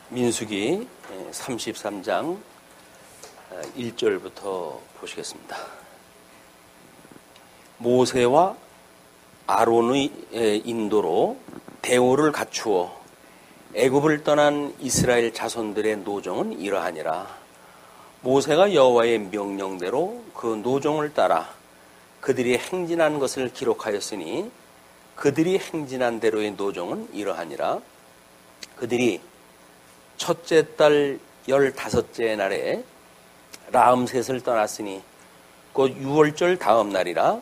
민수기 33장 1절부터 보시겠습니다. 모세와 아론의 인도로 대오를 갖추어 애굽을 떠난 이스라엘 자손들의 노정은 이러하니라. 모세가 여호와의 명령대로 그 노정을 따라 그들이 행진한 것을 기록하였으니 그들이 행진한 대로의 노정은 이러하니라. 그들이 첫째 달 15째 날에 라암셋을 떠났으니 곧 6월절 다음 날이라.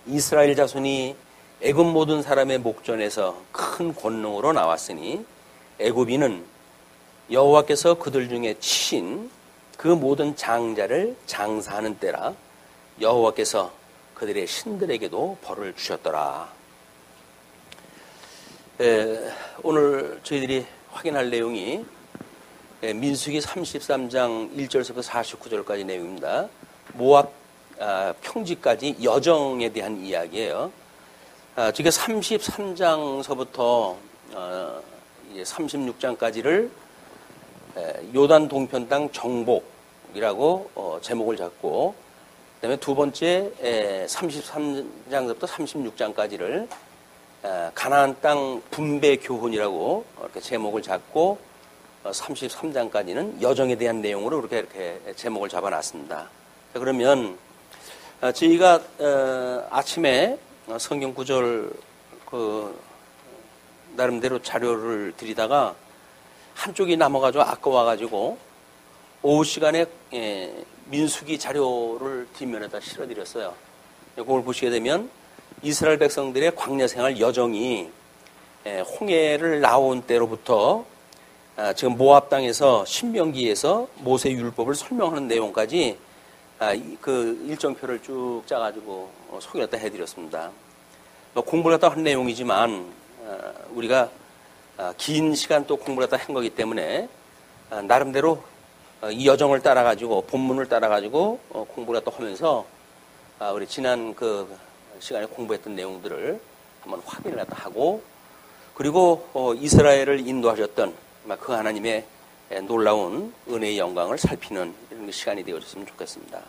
이스라엘 자손이 애굽 모든 사람의 목전에서 큰 권능으로 나왔으니 애굽인은 여호와께서 그들 중에 치신 그 모든 장자를 장사하는 때라. 여호와께서 그들의 신들에게도 벌을 주셨더라. 오늘 저희들이 확인할 내용이 민수기 33장 1절부터 49절까지 내용입니다. 모압 평지까지 여정에 대한 이야기예요. 지금 33장서부터 36장까지를 요단 동편 땅 정복이라고 제목을 잡고, 그다음에 두 번째 33장부터 36장까지를 가나안 땅 분배 교훈이라고 이렇게 제목을 잡고 33장까지는 여정에 대한 내용으로 이렇게 제목을 잡아놨습니다. 그러면 저희가 아침에 성경 구절 나름대로 자료를 드리다가 한쪽이 남아가지고 아까워가지고 오후 시간에 민수기 자료를 뒷면에다 실어드렸어요. 그걸 보시게 되면 이스라엘 백성들의 광야 생활 여정이 홍해를 나온 때로부터 지금 모압 땅에서 신명기에서 모세 율법을 설명하는 내용까지 그 일정표를 쭉 짜가지고 소개를 갖다 해드렸습니다. 공부를 갖다 한 내용이지만 우리가 긴 시간 또 공부를 갖다 한 거기 때문에 나름대로 이 여정을 따라가지고 본문을 따라가지고 공부를 갖다 하면서 우리 지난 그 시간에 공부했던 내용들을 한번 확인을 갖다 하고, 그리고 이스라엘을 인도하셨던 그 하나님의 놀라운 은혜의 영광을 살피는 이런 시간이 되어졌으면 좋겠습니다.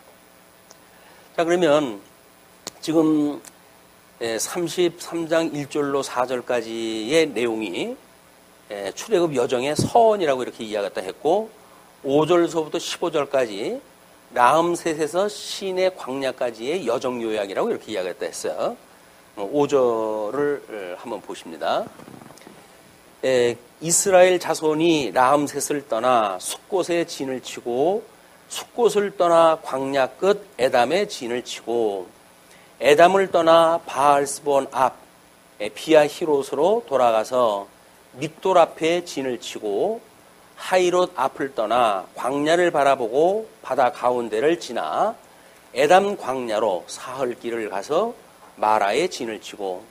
자, 그러면 지금 33장 1절로 4절까지의 내용이 출애굽 여정의 서원이라고 이렇게 이야기했다 했고, 5절서부터 15절까지 라암셋에서 시내 광야까지의 여정 요약이라고 이렇게 이야기했다 했어요. 5절을 한번 보십니다. 이스라엘 자손이 라암셋을 떠나 숫곳에 진을 치고 숫곳을 떠나 광야 끝 에담에 진을 치고 에담을 떠나 바알스본 앞 비아히롯으로 돌아가서 믹돌 앞에 진을 치고 하이롯 앞을 떠나 광야를 바라보고 바다 가운데를 지나 에담 광야로 사흘길을 가서 마라에 진을 치고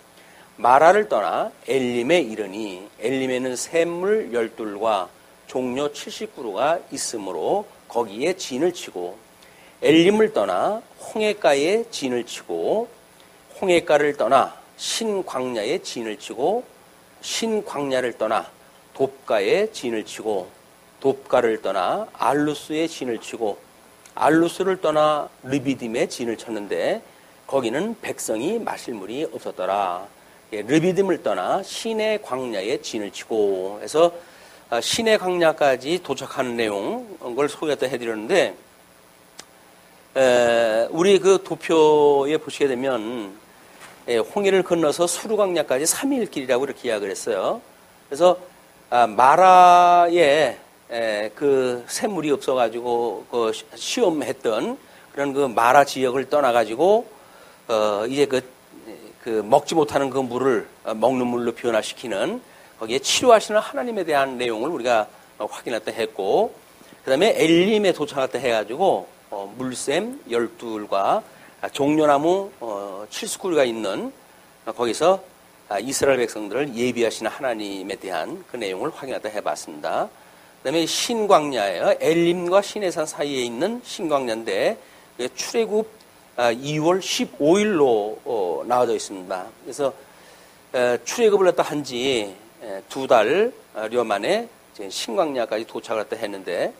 마라를 떠나 엘림에 이르니 엘림에는 샘물 12과 종려 70그루가 있으므로 거기에 진을 치고 엘림을 떠나 홍해가에 진을 치고 홍해가를 떠나 신광야에 진을 치고 신광야를 떠나 돕가에 진을 치고 돕가를 떠나 알루스에 진을 치고 알루스를 떠나 르비딤에 진을 쳤는데 거기는 백성이 마실 물이 없었더라. 르비딤을 떠나 시내 광야에 진을 치고 해서 시내 광야까지 도착하는 내용을 소개했다 해드렸는데, 우리 그 도표에 보시게 되면 홍해를 건너서 수르광야까지 3일 길이라고 이렇게 이야기를 했어요. 그래서 마라에 그 샘물이 없어가지고 그 시험했던 그런 그 마라 지역을 떠나가지고 이제 그 먹지 못하는 그 물을 먹는 물로 변화시키는 거기에 치료하시는 하나님에 대한 내용을 우리가 확인했다 했고, 그 다음에 엘림에 도착했다 해가지고 물샘 12과 종려나무 70그루가 있는 거기서 이스라엘 백성들을 예비하시는 하나님에 대한 그 내용을 확인하다 해봤습니다. 그 다음에 신광야예요. 엘림과 시내산 사이에 있는 신광야인데 출애굽 2월 15일로 나와져 있습니다. 그래서 출애굽을 했다 한지 2달여 만에 이제 신광야까지 도착을 했다 했는데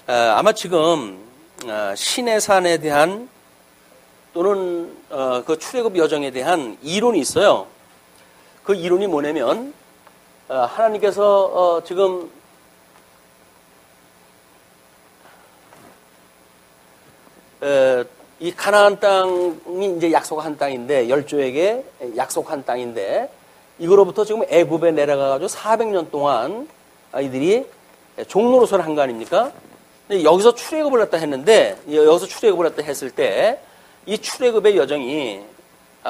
아마 지금 시내산에 대한 또는 그 출애굽 여정에 대한 이론이 있어요. 그 이론이 뭐냐면 하나님께서 지금 이 가나안 땅이 이제 약속한 땅인데 열조에게 약속한 땅인데 이거로부터 지금 애굽에 내려가가지고 400년 동안 이들이 종노릇을 한 거 아닙니까? 근데 여기서 출애굽을 했다 했는데 여기서 출애굽을 했다 했을 때 이 출애굽의 여정이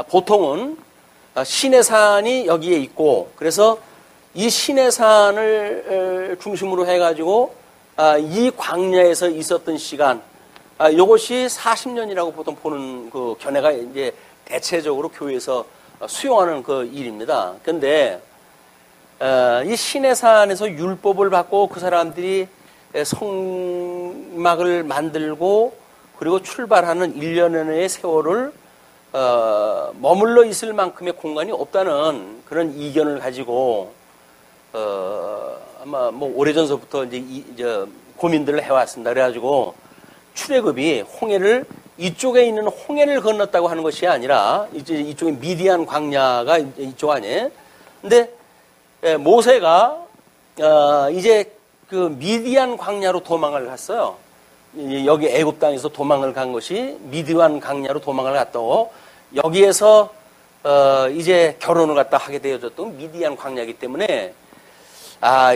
보통은 시내산이 여기에 있고 그래서 이 시내산을 중심으로 해가지고 이 광야에서 있었던 시간 이것이 40년이라고 보통 보는 그 견해가 이제 대체적으로 교회에서 수용하는 그 일입니다. 그런데 이 시내산에서 율법을 받고 그 사람들이 성막을 만들고 그리고 출발하는 1년의 세월을 머물러 있을 만큼의 공간이 없다는 그런 이견을 가지고 아마 뭐 오래전서부터 이제 고민들을 해왔습니다. 그래가지고 출애굽이 홍해를 이쪽에 있는 홍해를 건넜다고 하는 것이 아니라 이제 이쪽에 미디안 광야가 이쪽 아니에요. 근데 모세가 이제 그 미디안 광야로 도망을 갔어요. 여기 애굽 땅에서 도망을 간 것이 미디안 광야로 도망을 갔다고 여기에서 이제 결혼을 갖다 하게 되어졌던 미디안 광야이기 때문에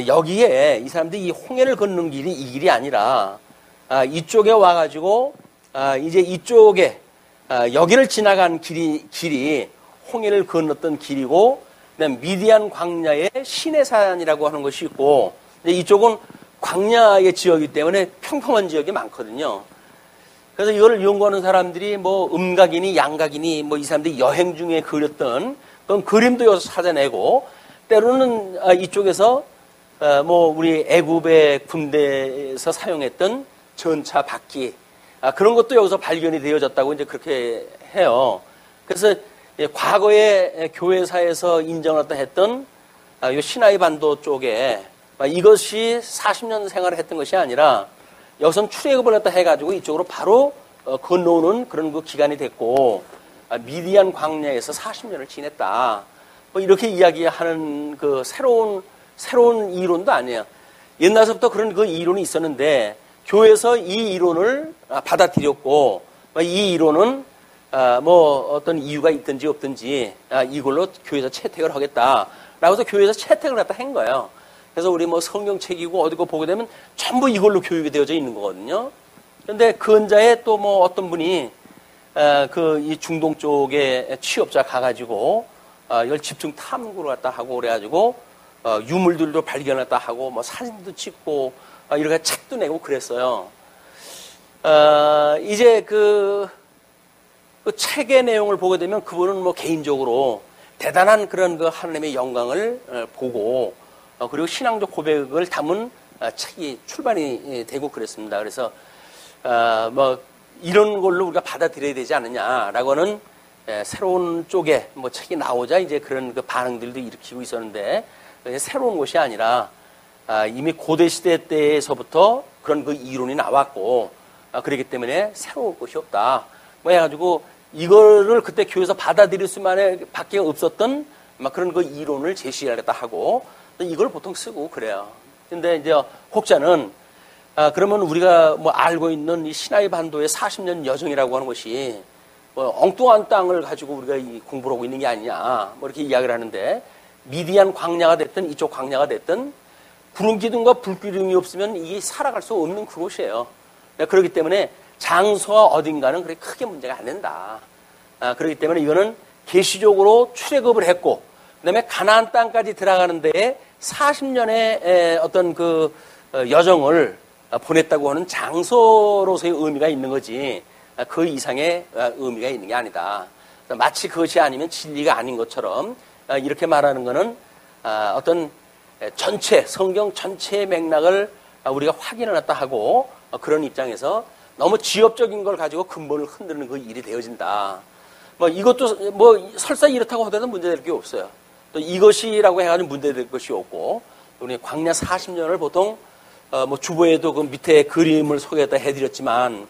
여기에 이 사람들이 이 홍해를 걷는 길이 이 길이 아니라 이쪽에 와가지고 이제 이쪽에 여기를 지나간 길이 홍해를 건넜던 길이고 그다음 미디안 광야의 시내산이라고 하는 것이 있고 이쪽은 광야의 지역이기 때문에 평평한 지역이 많거든요. 그래서 이거를 연구하는 사람들이 뭐 음각이니 양각이니 뭐 이 사람들이 여행 중에 그렸던 그런 그림도 여기서 찾아내고 때로는 이쪽에서 뭐 우리 애굽의 군대에서 사용했던 전차 바퀴 그런 것도 여기서 발견이 되어졌다고 이제 그렇게 해요. 그래서 과거에 교회사에서 인정을 했던 이 시나이 반도 쪽에 이것이 40년 생활을 했던 것이 아니라 여기선 출애굽을 했다 해가지고 이쪽으로 바로 건너오는 그런 그 기간이 됐고 미디안 광야에서 40년을 지냈다. 뭐 이렇게 이야기하는 그 새로운 이론도 아니에요. 옛날서부터 그런 그 이론이 있었는데 교회에서 이 이론을 받아들였고 이 이론은 뭐 어떤 이유가 있든지 없든지 이걸로 교회에서 채택을 하겠다라고 해서 교회에서 채택을 갖다 한 거예요. 그래서 우리 뭐 성경책이고 어디 거 보게 되면 전부 이걸로 교육이 되어져 있는 거거든요. 그런데 근자에 또 뭐 어떤 분이 그 이 중동 쪽에 취업자 가가지고 이걸 집중 탐구를 갖다 하고 그래가지고 유물들도 발견했다 하고 뭐 사진도 찍고 이렇게 책도 내고 그랬어요. 이제 그 책의 내용을 보게 되면 그분은 뭐 개인적으로 대단한 그런 그 하나님의 영광을 보고 그리고 신앙적 고백을 담은 책이 출판이 되고 그랬습니다. 그래서 뭐 이런 걸로 우리가 받아들여야 되지 않느냐라고는 새로운 쪽에 뭐 책이 나오자 이제 그런 그 반응들도 일으키고 있었는데 새로운 것이 아니라 이미 고대 시대 때에서부터 그런 그 이론이 나왔고 그렇기 때문에 새로울 것이 없다. 뭐 해가지고 이거를 그때 교회에서 받아들일 수만에 밖에 없었던 막 그런 그 이론을 제시하겠다 하고 이걸 보통 쓰고 그래요. 근데 이제 혹자는 그러면 우리가 뭐 알고 있는 이 시나이 반도의 40년 여정이라고 하는 것이 뭐 엉뚱한 땅을 가지고 우리가 공부를 하고 있는 게 아니냐 뭐 이렇게 이야기를 하는데 미디안 광야가 됐든 이쪽 광야가 됐든 구름 기둥과 불 기둥이 없으면 이게 살아갈 수 없는 그곳이에요. 그렇기 때문에 장소가 어딘가는 그렇게 크게 문제가 안 된다. 그렇기 때문에 이거는 계시적으로 출애굽을 했고 그다음에 가나안 땅까지 들어가는 데에 40년의 어떤 그 여정을 보냈다고 하는 장소로서의 의미가 있는 거지 그 이상의 의미가 있는 게 아니다. 마치 그것이 아니면 진리가 아닌 것처럼 이렇게 말하는 것은 어떤 전체 성경 전체의 맥락을 우리가 확인을 했다 하고 그런 입장에서 너무 지엽적인 걸 가지고 근본을 흔드는 그 일이 되어진다. 뭐 이것도 뭐 설사 이렇다고 하더라도 문제될 게 없어요. 또 이것이라고 해가지고 문제될 것이 없고 우리 광야 40년을 보통 뭐 주보에도 그 밑에 그림을 소개했다 해드렸지만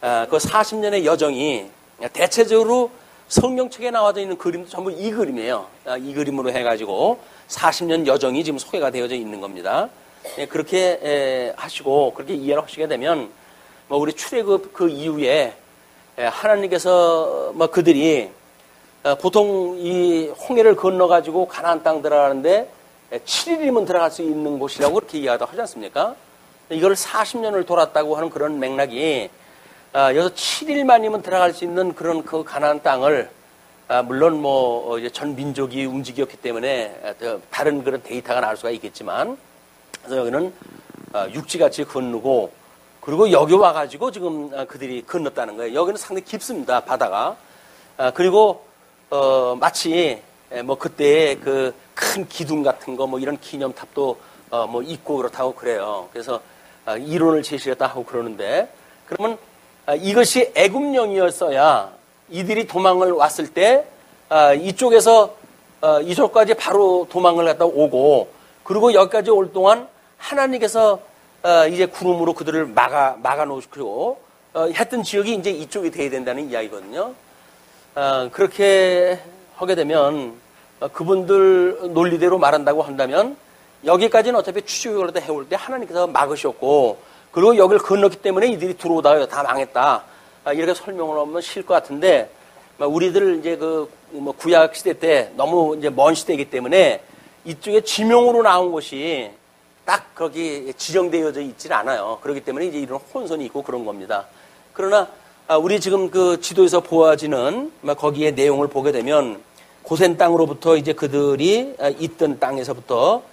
그 40년의 여정이 대체적으로 성경책에 나와져 있는 그림도 전부 이 그림이에요. 이 그림으로 해가지고 40년 여정이 지금 소개가 되어져 있는 겁니다. 그렇게 하시고 그렇게 이해를 하시게 되면 뭐 우리 출애굽 그 이후에 하나님께서 뭐 그들이 보통 이 홍해를 건너가지고 가나안 땅 들어가는데 7일이면 들어갈 수 있는 곳이라고 그렇게 이야기도 하지 않습니까? 이걸 40년을 돌았다고 하는 그런 맥락이 여기서 7일만이면 들어갈 수 있는 그런 그 가나안 땅을 물론 뭐 이제 전 민족이 움직였기 때문에 다른 그런 데이터가 나올 수가 있겠지만 그래서 여기는 육지같이 건너고 그리고 여기 와가지고 지금 그들이 건넜다는 거예요. 여기는 상당히 깊습니다, 바다가. 그리고 마치 뭐 그때 그 큰 기둥 같은 거 뭐 이런 기념탑도 뭐 있고 그렇다고 그래요. 그래서 이론을 제시했다 하고 그러는데 그러면 이것이 애굽령이었어야 이들이 도망을 왔을 때 이쪽에서 이쪽까지 바로 도망을 갔다 오고 그리고 여기까지 올 동안 하나님께서 이제 구름으로 그들을 막아 놓으시고 했던 지역이 이제 이쪽이 돼야 된다는 이야기거든요. 그렇게 하게 되면 그분들 논리대로 말한다고 한다면 여기까지는 어차피 추수교를 해올 때 하나님께서 막으셨고 그리고 여기를 건넜기 때문에 이들이 들어오다가 다 망했다. 이렇게 설명을 하면 쉬울 것 같은데 우리들 이제 뭐 구약 시대 때 너무 이제 먼 시대이기 때문에 이쪽에 지명으로 나온 곳이 딱 거기 지정되어져 있질 않아요. 그렇기 때문에 이제 이런 혼선이 있고 그런 겁니다. 그러나 우리 지금 그 지도에서 보아지는 거기에 내용을 보게 되면 고센 땅으로부터 이제 그들이 있던 땅에서부터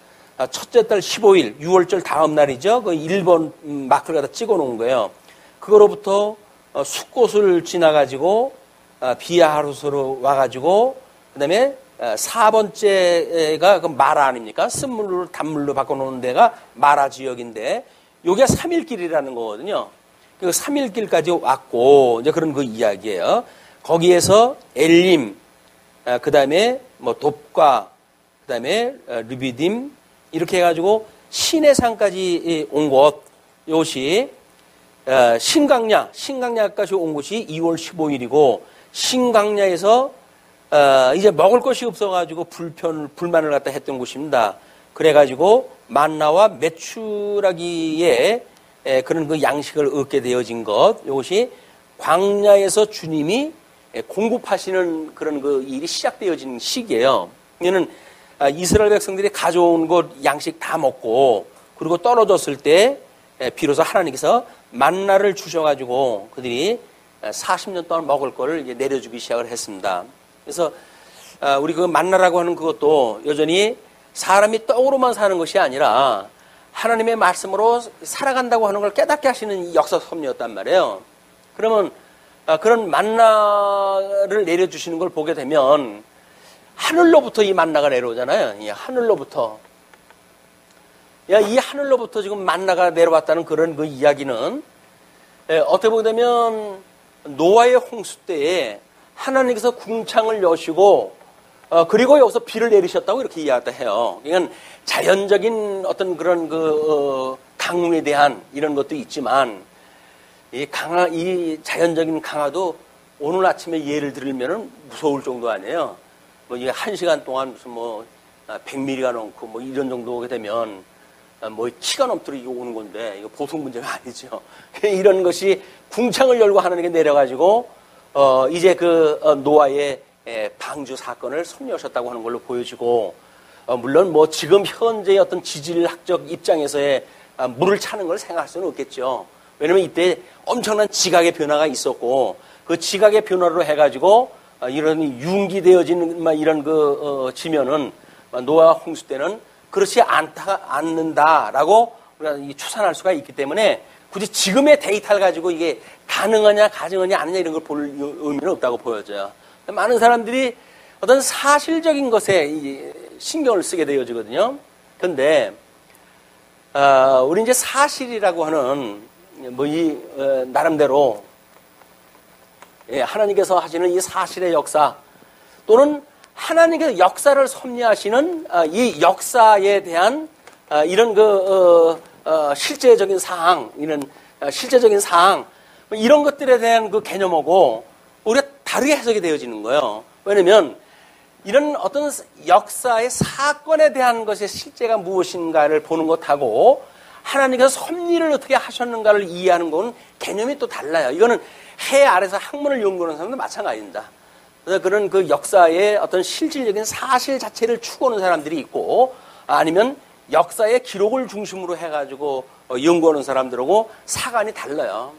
첫째 달 15일 6월절 다음 날이죠. 그 1번 마크를 갖다 찍어 놓은 거예요. 그거로부터 숫곳을 지나가지고 비아하루스로 와가지고 그다음에 4번째가 그 마라 아닙니까? 쓴물로 단물로 바꿔놓은 데가 마라 지역인데 요게 3일길이라는 거거든요. 그 3일길까지 왔고 이제 그런 그 이야기예요. 거기에서 엘림, 그다음에 뭐 돕과 그다음에 르비딤 이렇게 해가지고 시내산까지 온 곳 이것이 신강야까지 온 곳이 2월 15일이고 신강야에서 이제 먹을 것이 없어가지고 불만을 갖다 했던 곳입니다. 그래가지고 만나와 메추라기에 그런 그 양식을 얻게 되어진 것 이것이 광야에서 주님이 공급하시는 그런 그 일이 시작되어진 시기예요. 이는 이스라엘 백성들이 가져온 것 양식 다 먹고 그리고 떨어졌을 때 비로소 하나님께서 만나를 주셔가지고 그들이 40년 동안 먹을 거를 이제 내려주기 시작을 했습니다. 그래서 우리 그 만나라고 하는 그것도 여전히 사람이 떡으로만 사는 것이 아니라 하나님의 말씀으로 살아간다고 하는 걸 깨닫게 하시는 역사 섭리였단 말이에요. 그러면 그런 만나를 내려주시는 걸 보게 되면 하늘로부터 이 만나가 내려오잖아요. 이 하늘로부터. 이 하늘로부터 지금 만나가 내려왔다는 그런 그 이야기는 어떻게 보게 되면 노아의 홍수 때에 하나님께서 궁창을 여시고 그리고 여기서 비를 내리셨다고 이렇게 이야기를 해요. 그러니까 자연적인 어떤 그런 그 강우에 대한 이런 것도 있지만 이 자연적인 강화도 오늘 아침에 예를 들면은 무서울 정도 아니에요. 뭐 이게 1시간 동안 무슨 뭐 100mm가 넘고 뭐 이런 정도 오게 되면 뭐 키가 넘도록 이거 오는 건데 이거 보통 문제가 아니죠. 이런 것이 궁창을 열고 하나님께 내려가지고 이제 그 노아의 방주 사건을 섭리하셨다고 하는 걸로 보여지고 물론 뭐 지금 현재의 어떤 지질학적 입장에서의 물을 차는 걸 생각할 수는 없겠죠. 왜냐면 이때 엄청난 지각의 변화가 있었고 그 지각의 변화로 해가지고 이런 융기되어지는 이런 그 지면은 노아 홍수 때는 그렇지 않는다라고 우리가 추산할 수가 있기 때문에 굳이 지금의 데이터를 가지고 이게 가능하냐 가증하냐 아니냐 이런 걸 볼 의미는 없다고 보여져요. 많은 사람들이 어떤 사실적인 것에 신경을 쓰게 되어지거든요. 그런데 우리 이제 사실이라고 하는 뭐 나름대로 하나님께서 하시는 이 사실의 역사 또는 하나님께서 역사를 섭리하시는 이 역사에 대한 이런 실제적인 사항, 실제적인 사항, 이런 것들에 대한 그 개념하고 우리가 다르게 해석이 되어지는 거예요. 왜냐면 이런 어떤 역사의 사건에 대한 것의 실제가 무엇인가를 보는 것하고 하나님께서 섭리를 어떻게 하셨는가를 이해하는 건 개념이 또 달라요. 이거는 해 아래서 학문을 연구하는 사람도 마찬가지입니다. 그래서 그런 그 역사의 어떤 실질적인 사실 자체를 추구하는 사람들이 있고 아니면 역사의 기록을 중심으로 해가지고 연구하는 사람들하고 사관이 달라요.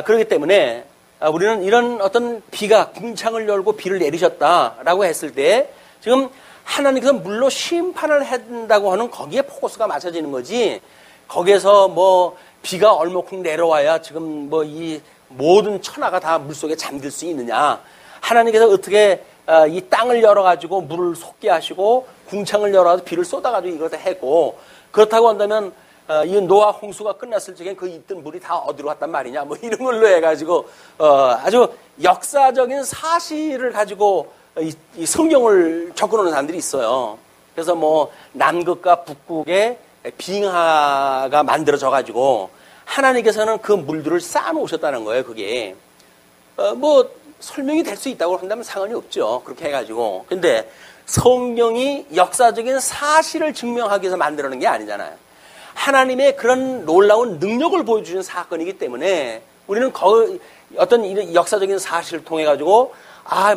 그렇기 때문에 우리는 이런 어떤 비가 궁창을 열고 비를 내리셨다라고 했을 때 지금 하나님께서 물로 심판을 한다고 하는 거기에 포커스가 맞춰지는 거지 거기에서 뭐 비가 얼마큼 내려와야 지금 뭐 이 모든 천하가 다 물속에 잠들 수 있느냐 하나님께서 어떻게 이 땅을 열어가지고 물을 솟게 하시고 궁창을 열어가지고 비를 쏟아가지고 이것을 했고 그렇다고 한다면 이 노아 홍수가 끝났을 적엔 그 있던 물이 다 어디로 갔단 말이냐 뭐 이런 걸로 해가지고 아주 역사적인 사실을 가지고 이 성경을 접근하는 사람들이 있어요. 그래서 뭐 남극과 북극에 빙하가 만들어져 가지고 하나님께서는 그 물들을 쌓아 놓으셨다는 거예요. 그게 뭐 설명이 될 수 있다고 한다면 상관이 없죠. 그렇게 해가지고 근데 성경이 역사적인 사실을 증명하기 위해서 만들어낸 게 아니잖아요. 하나님의 그런 놀라운 능력을 보여주신 사건이기 때문에 우리는 어떤 이런 역사적인 사실을 통해 가지고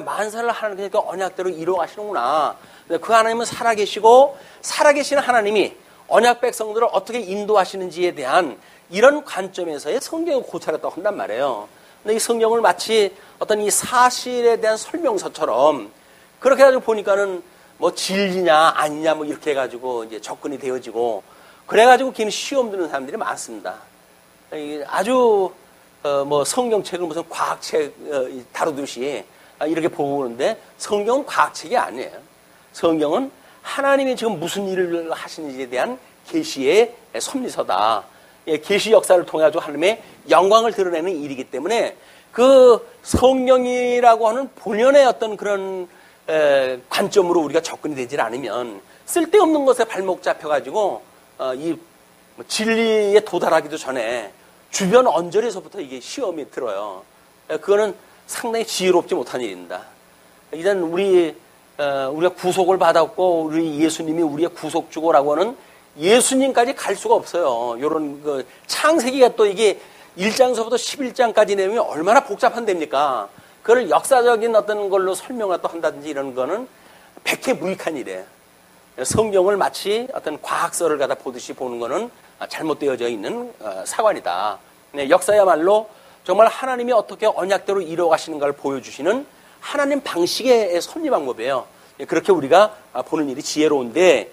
만사를 하나님께서 언약대로 이루어가시는구나. 그 하나님은 살아계시고 살아계시는 하나님이 언약 백성들을 어떻게 인도하시는지에 대한 이런 관점에서의 성경을 고찰했다고 한단 말이에요. 근데 이 성경을 마치 어떤 이 사실에 대한 설명서처럼 그렇게 해가지고 보니까는 뭐 진리냐 아니냐 뭐 이렇게 해가지고 이제 접근이 되어지고 그래가지고 괜히 시험 드는 사람들이 많습니다. 아주 뭐 성경책을 무슨 과학책 다루듯이 이렇게 보고 오는데 성경은 과학책이 아니에요. 성경은 하나님이 지금 무슨 일을 하시는지에 대한 계시의 섭리서다. 계시 역사를 통해 가지고 하나님의 영광을 드러내는 일이기 때문에 그 성경이라고 하는 본연의 어떤 그런 관점으로 우리가 접근이 되질 않으면 쓸데없는 것에 발목 잡혀가지고 이 진리에 도달하기도 전에 주변 언저리에서부터 이게 시험이 들어요. 그거는 상당히 지혜롭지 못한 일입니다. 일단 우리가 구속을 받았고 우리 예수님이 우리의 구속주고라고 하는 예수님까지 갈 수가 없어요. 이런 그 창세기가 또 이게 1장서부터 11장까지 내용이 얼마나 복잡한 데입니까? 그걸 역사적인 어떤 걸로 설명을 또 한다든지 이런 거는 백해무익한 일이에요. 성경을 마치 어떤 과학서를 갖다 보듯이 보는 거는 잘못되어져 있는 사관이다. 역사야말로 정말 하나님이 어떻게 언약대로 이루어가시는가를 보여주시는 하나님 방식의 섭리 방법이에요. 그렇게 우리가 보는 일이 지혜로운데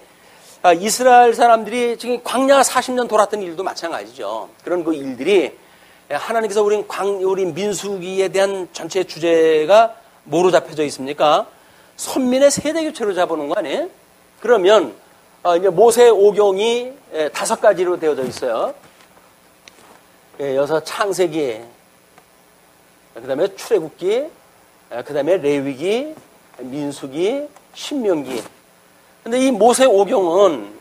이스라엘 사람들이 지금 광야 40년 돌았던 일도 마찬가지죠. 그런 그 일들이 하나님께서 우리 민수기에 대한 전체 주제가 뭐로 잡혀져 있습니까? 선민의 세대 교체로 잡아놓은 거 아니에요? 그러면 이제 모세 오경이 5가지로 되어져 있어요. 여기서 창세기, 그다음에 출애굽기, 그다음에 레위기, 민수기, 신명기. 근데 이 모세 오경은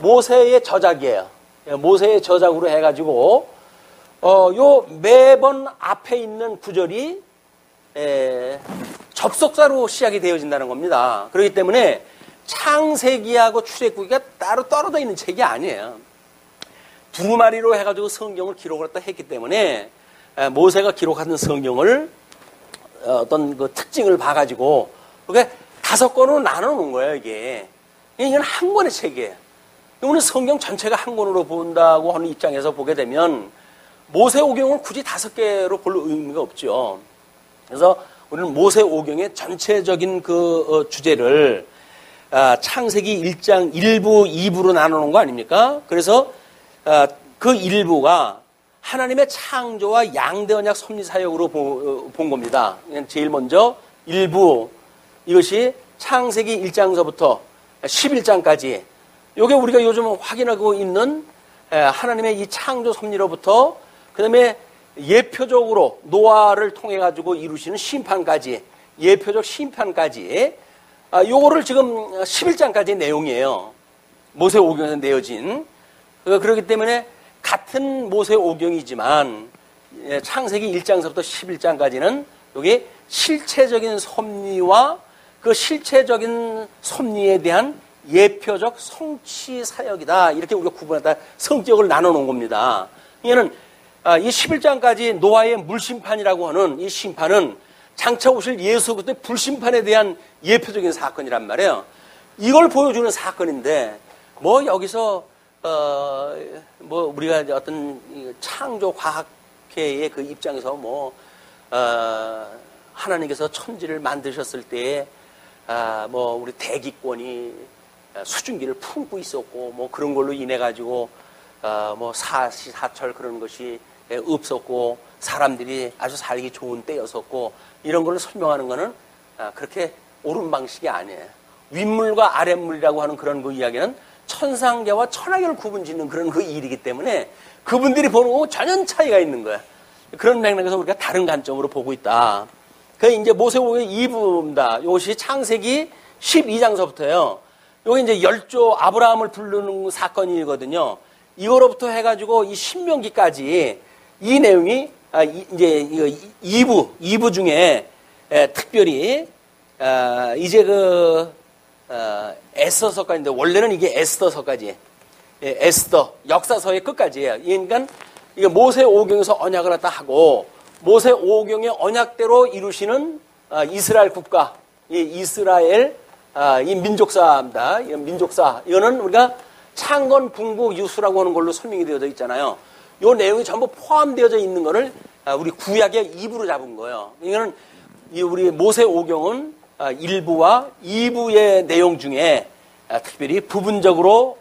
모세의 저작이에요. 모세의 저작으로 해가지고 요 매번 앞에 있는 구절이 접속사로 시작이 되어진다는 겁니다. 그렇기 때문에 창세기하고 출애굽기가 따로 떨어져 있는 책이 아니에요. 두 마리로 해가지고 성경을 기록을 했기 때문에 모세가 기록하는 성경을 어떤 그 특징을 봐가지고 그게 5권으로 나눠놓은 거예요. 이건 한 권의 책이에요. 우리는 성경 전체가 한 권으로 본다고 하는 입장에서 보게 되면 모세오경은 굳이 5개로 볼 의미가 없죠. 그래서 우리는 모세오경의 전체적인 그 주제를 창세기 1장 1부, 2부로 나누는 거 아닙니까? 그래서 그 1부가 하나님의 창조와 양대 언약 섭리 사역으로 본 겁니다. 제일 먼저 1부, 이것이 창세기 1장서부터 11장까지 이게 우리가 요즘 확인하고 있는 하나님의 이 창조 섭리로부터 그 다음에 예표적으로 노아를 통해 가지고 이루시는 심판까지 예표적 심판까지 요거를 지금 11장까지 내용이에요. 모세오경에서 내어진 그렇기 때문에 같은 모세오경이지만 창세기 1장서부터 11장까지는 여기 실체적인 섭리와 그 실체적인 섭리에 대한 예표적 성취 사역이다. 이렇게 우리가 구분하다 성격을 나눠 놓은 겁니다. 이거는 이 11장까지 노아의 물심판이라고 하는 이 심판은 장차 오실 예수 그리스도의 불심판에 대한 예표적인 사건이란 말이에요. 이걸 보여주는 사건인데 뭐 여기서 뭐 우리가 어떤 창조 과학회의 그 입장에서 뭐 하나님께서 천지를 만드셨을 때에 뭐 우리 대기권이 수증기를 품고 있었고 뭐 그런 걸로 인해 가지고 뭐 사시사철 그런 것이 없었고 사람들이 아주 살기 좋은 때였었고 이런 걸 설명하는 거는 그렇게 옳은 방식이 아니에요. 윗물과 아랫물이라고 하는 그런 그 이야기는 천상계와 천하계를 구분짓는 그런 그 일이기 때문에 그분들이 보는 거하고 전혀 차이가 있는 거야. 그런 맥락에서 우리가 다른 관점으로 보고 있다. 그 이제 모세오경의 2부입니다. 이것이 창세기 12장서부터예요. 여기 이제 열조 아브라함을 부르는 사건이거든요. 이거로부터 해가지고 이 신명기까지 이 내용이 이제 2부 중에 특별히 이제 에스더서까지인데 원래는 이게 에스더서까지 에스더 역사서의 끝까지예요. 그러니까 이게 모세오경에서 언약을 갖다 하고 모세오경의 언약대로 이루시는 이스라엘 국가, 이 이스라엘 이 민족사입니다. 이 민족사 이거는 우리가 창건 분국 유수라고 하는 걸로 설명이 되어져 있잖아요. 이 내용이 전부 포함되어져 있는 거를 우리 구약의 2부로 잡은 거예요. 이거는 우리 모세오경은 1부와 2부의 내용 중에 특별히 부분적으로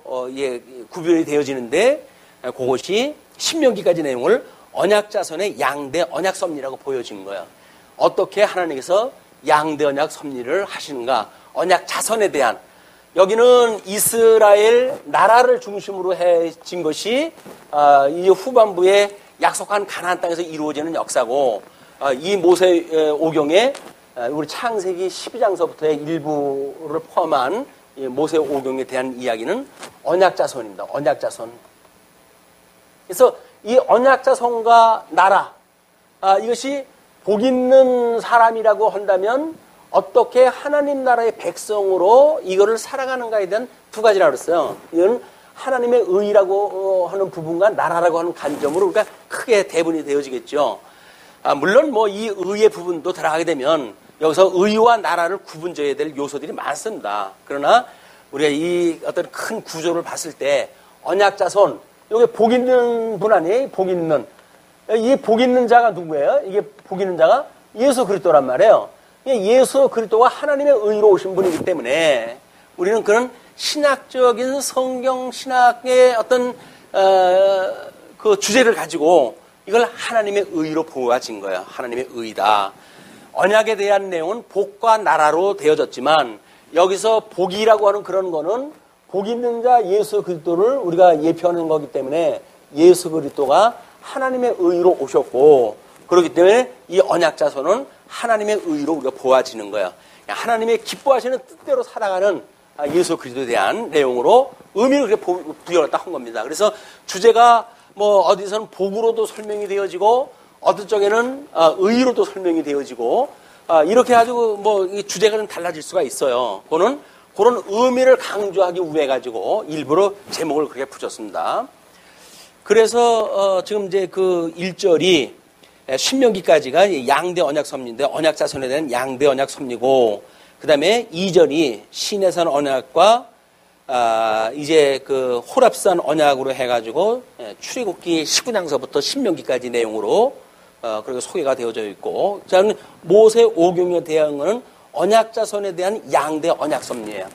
구별이 되어지는데 그것이 신명기까지 내용을 언약자손의 양대 언약 섭리라고 보여진 거예요. 어떻게 하나님께서 양대 언약 섭리를 하시는가? 언약 자손에 대한 여기는 이스라엘 나라를 중심으로 해진 것이 이 후반부에 약속한 가나안 땅에서 이루어지는 역사고 이 모세오경에 우리 창세기 12장서부터의 일부를 포함한 모세오경에 대한 이야기는 언약자손입니다. 언약자손. 그래서 이 언약자손과 나라 이것이 복 있는 사람이라고 한다면 어떻게 하나님 나라의 백성으로 이거를 살아가는가에 대한 두 가지라고 그랬어요. 이건 하나님의 의라고 하는 부분과 나라라고 하는 관점으로 우리가 크게 대분이 되어지겠죠. 물론 뭐 이 의의 부분도 들어가게 되면 여기서 의와 나라를 구분져야 될 요소들이 많습니다. 그러나 우리가 이 어떤 큰 구조를 봤을 때 언약자손 여기 복 있는 분 아니에요? 복 있는 이 복 있는 자가 누구예요? 이게 복 있는 자가 예수 그리스도란 말이에요. 예수 그리스도가 하나님의 의로 오신 분이기 때문에 우리는 그런 신학적인 성경 신학의 어떤 그 주제를 가지고 이걸 하나님의 의로 보아진 거예요. 하나님의 의다. 언약에 대한 내용은 복과 나라로 되어졌지만 여기서 복이라고 하는 그런 거는 복 있는 자 예수 그리스도를 우리가 예표하는 거기 때문에 예수 그리스도가 하나님의 의로 오셨고 그렇기 때문에 이 언약자손은 하나님의 의로 우리가 보아지는 거예요. 하나님의 기뻐하시는 뜻대로 살아가는 예수 그리스도에 대한 내용으로 의미를 그렇게 부여했다 한 겁니다. 그래서 주제가 뭐 어디서는 복으로도 설명이 되어지고 어떤 쪽에는 의로도 설명이 되어지고 이렇게 가지고 뭐 주제가 좀 달라질 수가 있어요. 그런 의미를 강조하기 위해 가지고 일부러 제목을 그렇게 붙였습니다. 그래서 지금 이제 그 1절이 신명기까지가 양대 언약 섭리인데 언약 자손에 대한 양대 언약 섭리고 그 다음에 2절이 시내산 언약과 이제 그 호랍산 언약으로 해가지고 출애굽기 19장서부터 신명기까지 내용으로 그리고 소개가 되어져 있고 저는 모세오경에 대한 거는 언약 자손에 대한 양대 언약 섭리예요.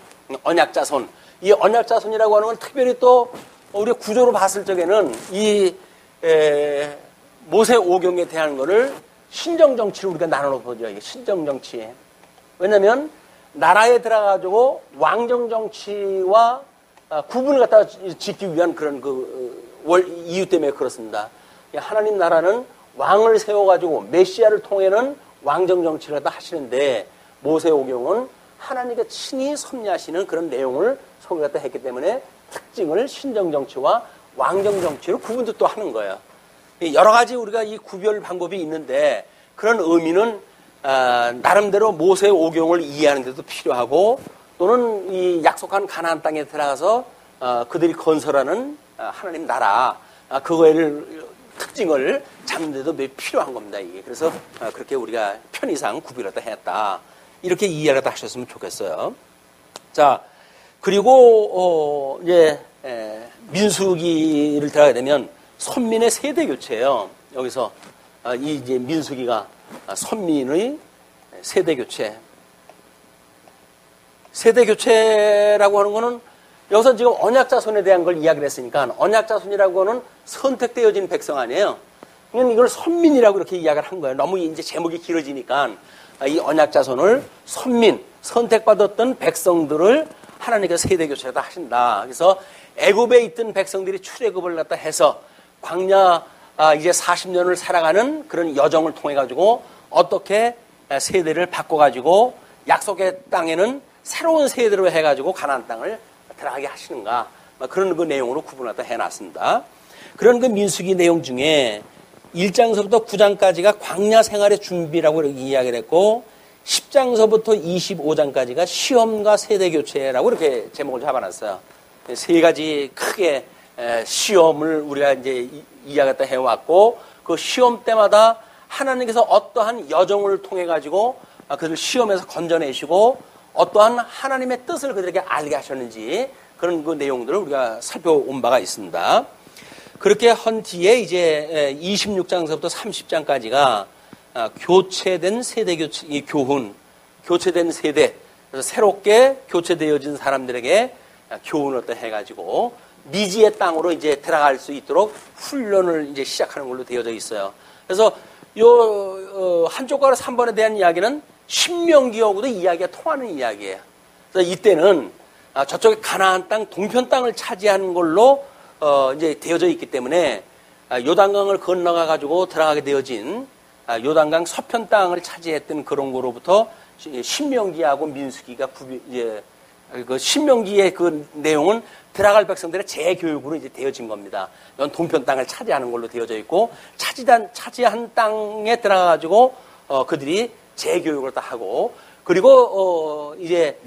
언약 자손. 이 언약 자손이라고 하는 건 특별히 또 우리가 구조로 봤을 적에는 이 모세오경에 대한 거를 신정정치로 우리가 나눠 보죠. 신정정치. 왜냐하면 나라에 들어가지고 왕정정치와 구분을 갖다 짓기 위한 그런 이유 때문에 그렇습니다. 하나님 나라는 왕을 세워가지고 메시아를 통해는 왕정정치를 갖다 하시는데 모세오경은 하나님께 친히 섭리하시는 그런 내용을 소개를 했기 때문에 특징을 신정정치와 왕정정치로 구분도 또 하는 거예요. 여러 가지 우리가 이 구별 방법이 있는데 그런 의미는 나름대로 모세의 오경을 이해하는 데도 필요하고 또는 이 약속한 가나안 땅에 들어가서 그들이 건설하는 하나님 나라 그거를 특징을 잡는 데도 매우 필요한 겁니다. 이게. 그래서 그렇게 우리가 편의상 구별하다 했다. 이렇게 이해하다 하셨으면 좋겠어요. 자, 그리고 이제 민수기를 들어가게 되면 선민의 세대 교체예요. 여기서 이 이제 민수기가 선민의 세대 교체. 세대 교체라고 하는 거는 여기서 지금 언약자손에 대한 걸 이야기를 했으니까 언약자손이라고 하는 선택되어진 백성 아니에요. 그러니까 이걸 선민이라고 이렇게 이야기를 한 거예요. 너무 이제 제목이 길어지니까 이 언약자손을 선민, 선택받았던 백성들을 하나님께서 세대 교체를 하신다. 그래서 애굽에 있던 백성들이 출애굽을 갖다 해서 광야 이제 40년을 살아가는 그런 여정을 통해 가지고 어떻게 세대를 바꿔 가지고 약속의 땅에는 새로운 세대로 해 가지고 가나안 땅을 들어가게 하시는가 그런 그 내용으로 구분하다 해놨습니다. 그런 그 민수기 내용 중에 1장서부터 9장까지가 광야 생활의 준비라고 이렇게 이야기를 했고 10장서부터 25장까지가 시험과 세대 교체라고 이렇게 제목을 잡아놨어요. 세 가지 크게 시험을 우리가 이제 이야기했다 해왔고 그 시험 때마다 하나님께서 어떠한 여정을 통해 가지고 그들을 시험에서 건져내시고 어떠한 하나님의 뜻을 그들에게 알게 하셨는지 그런 그 내용들을 우리가 살펴온 바가 있습니다. 그렇게 한 뒤에 이제 26장서부터 30장까지가 교체된 세대 교체, 교훈, 교체된 세대, 그래서 새롭게 교체되어진 사람들에게 교훈을 또 해가지고 미지의 땅으로 이제 들어갈 수 있도록 훈련을 이제 시작하는 걸로 되어져 있어요. 그래서 요 한쪽과 3번에 대한 이야기는 신명기하고도 이야기가 통하는 이야기예요. 그래서 이때는 저쪽에 가나안 땅, 동편 땅을 차지하는 걸로 이제 되어져 있기 때문에 요단강을 건너가 가지고 들어가게 되어진 요단강 서편 땅을 차지했던 그런 거로부터 신명기하고 민수기가 그 신명기의 그 내용은 들어갈 백성들의 재교육으로 이제 되어진 겁니다. 이건 동편 땅을 차지하는 걸로 되어져 있고 차지한 땅에 들어가 가지고 그들이 재교육을 다 하고 그리고 이제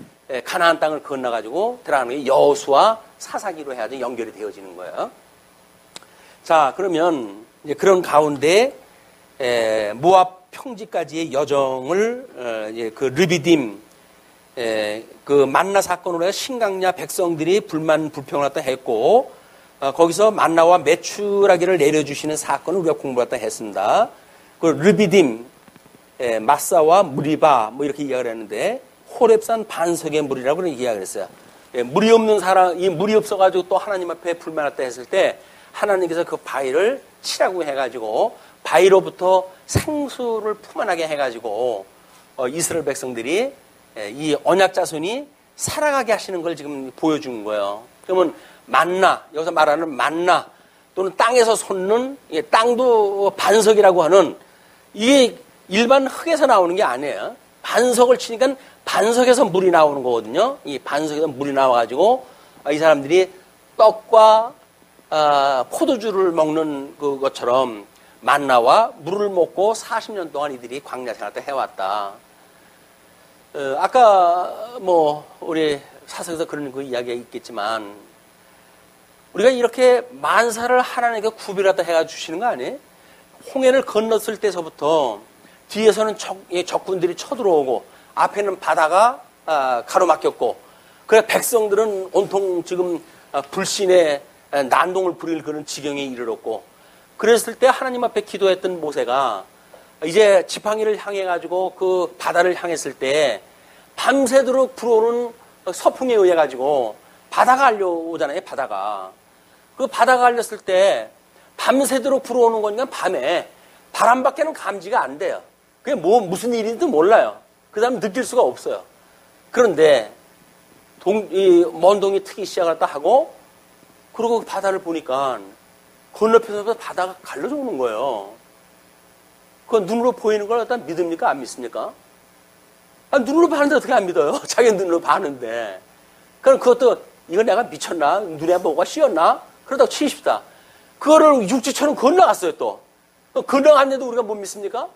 가나안 땅을 건너 가지고 들어가는 게 여호수아 사사기로 해야지 연결이 되어지는 거예요. 자, 그러면 이제 그런 가운데 모압 평지까지의 여정을 이제 그 르비딤 그 만나 사건으로 해서 신강야 백성들이 불만 불평을 갖다 했고 거기서 만나와 메추라기를 내려주시는 사건을 우리가 공부했다 했습니다. 그 르비딤 마사와 무리바 뭐 이렇게 이야기를 했는데 호렙산 반석의 물이라고 그런 이야기를 했어요. 물이 없는 사람, 이 물이 없어가지고 또 하나님 앞에 불만했다 했을 때 하나님께서 그 바위를 치라고 해가지고 바위로부터 생수를 품어나게 해가지고 이스라엘 백성들이 이 언약 자손이 살아가게 하시는 걸 지금 보여준 거예요. 그러면 만나, 여기서 말하는 만나 또는 땅에서 솟는 땅도 반석이라고 하는 이게 일반 흙에서 나오는 게 아니에요. 반석을 치니까 반석에서 물이 나오는 거거든요. 이 반석에서 물이 나와가지고 이 사람들이 떡과 포도주를 먹는 그것처럼 만나와 물을 먹고 40년 동안 이들이 광야 생활을 해왔다. 아까 뭐 우리 사석에서 그런 그 이야기가 있겠지만 우리가 이렇게 만사를 하나님께 구별하다 해가 주시는 거 아니에요? 홍해를 건넜을 때서부터 뒤에서는 적군들이 쳐들어오고 앞에는 바다가 가로막혔고 그래 백성들은 온통 지금 불신의 난동을 부릴 그런 지경에 이르렀고 그랬을 때 하나님 앞에 기도했던 모세가 이제 지팡이를 향해 가지고 그 바다를 향했을 때 밤새도록 불어오는 서풍에 의해 가지고 바다가 알려오잖아요. 바다가 그 바다가 알렸을 때 밤새도록 불어오는 거니까 밤에 바람밖에는 감지가 안 돼요. 그게 뭐 무슨 일인지도 몰라요. 그 다음에 느낄 수가 없어요. 그런데 이 먼동이 트기 시작을 하고 그리고 바다를 보니까 건너편에서 바다가 갈라져 오는 거예요. 그 눈으로 보이는 걸 갖다 믿습니까? 안 믿습니까? 눈으로 봤는데 어떻게 안 믿어요? 자기 눈으로 봤는데. 그럼 그것도 이거 내가 미쳤나? 눈에 뭐가 씌었나? 그러다가 치십시다. 그거를 육지처럼 건너갔어요 또. 건너갔는데도 우리가 못 믿습니까?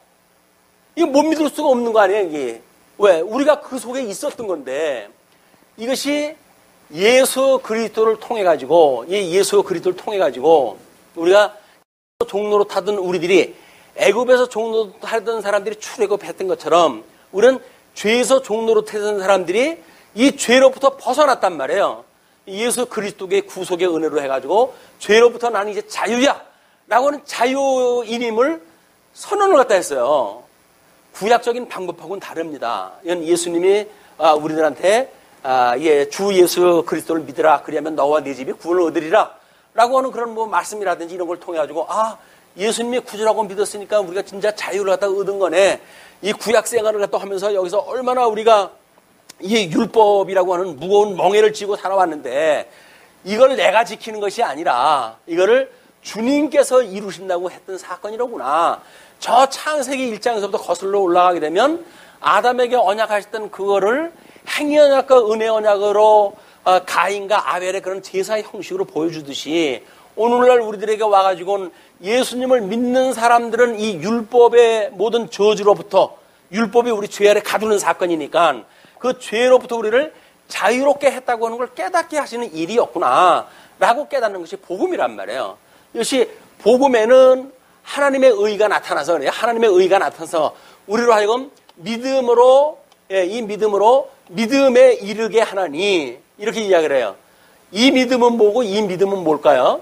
이거 못 믿을 수가 없는 거 아니에요 이게. 왜? 우리가 그 속에 있었던 건데 이것이 예수 그리스도를 통해 가지고 예수 그리스도를 통해 가지고 우리가 종로로 타던 우리들이 애굽에서 종로로 타던 사람들이 출애굽했던 것처럼 우리는 죄에서 종로로 타던 사람들이 이 죄로부터 벗어났단 말이에요. 예수 그리스도의 구속의 은혜로 해가지고 죄로부터 나는 이제 자유야 라고 하는 자유인임을 선언을 갖다 했어요. 구약적인 방법하고는 다릅니다. 이건 예수님이 우리들한테 주 예수 그리스도를 믿으라 그리하면 너와 네 집이 구원을 얻으리라 라고 하는 그런 뭐 말씀이라든지 이런 걸 통해 가지고 예수님이 구주라고 믿었으니까 우리가 진짜 자유를 갖다 얻은 거네. 이 구약 생활을 갖다 하면서 여기서 얼마나 우리가 이 율법이라고 하는 무거운 멍에를 쥐고 살아왔는데 이걸 내가 지키는 것이 아니라 이거를 주님께서 이루신다고 했던 사건이로구나. 저 창세기 1장에서부터 거슬러 올라가게 되면 아담에게 언약하셨던 그거를 행위 언약과 은혜 언약으로 가인과 아벨의 그런 제사의 형식으로 보여주듯이 오늘날 우리들에게 와가지고는 예수님을 믿는 사람들은 이 율법의 모든 저주로부터 율법이 우리 죄 아래 가두는 사건이니까 그 죄로부터 우리를 자유롭게 했다고 하는 걸 깨닫게 하시는 일이었구나 라고 깨닫는 것이 복음이란 말이에요. 이것이 복음에는 하나님의 의가 나타나서 그래요. 하나님의 의가 나타나서 우리로 하여금 믿음으로 이 믿음으로 믿음에 이르게 하나니 이렇게 이야기를 해요. 이 믿음은 뭐고 이 믿음은 뭘까요?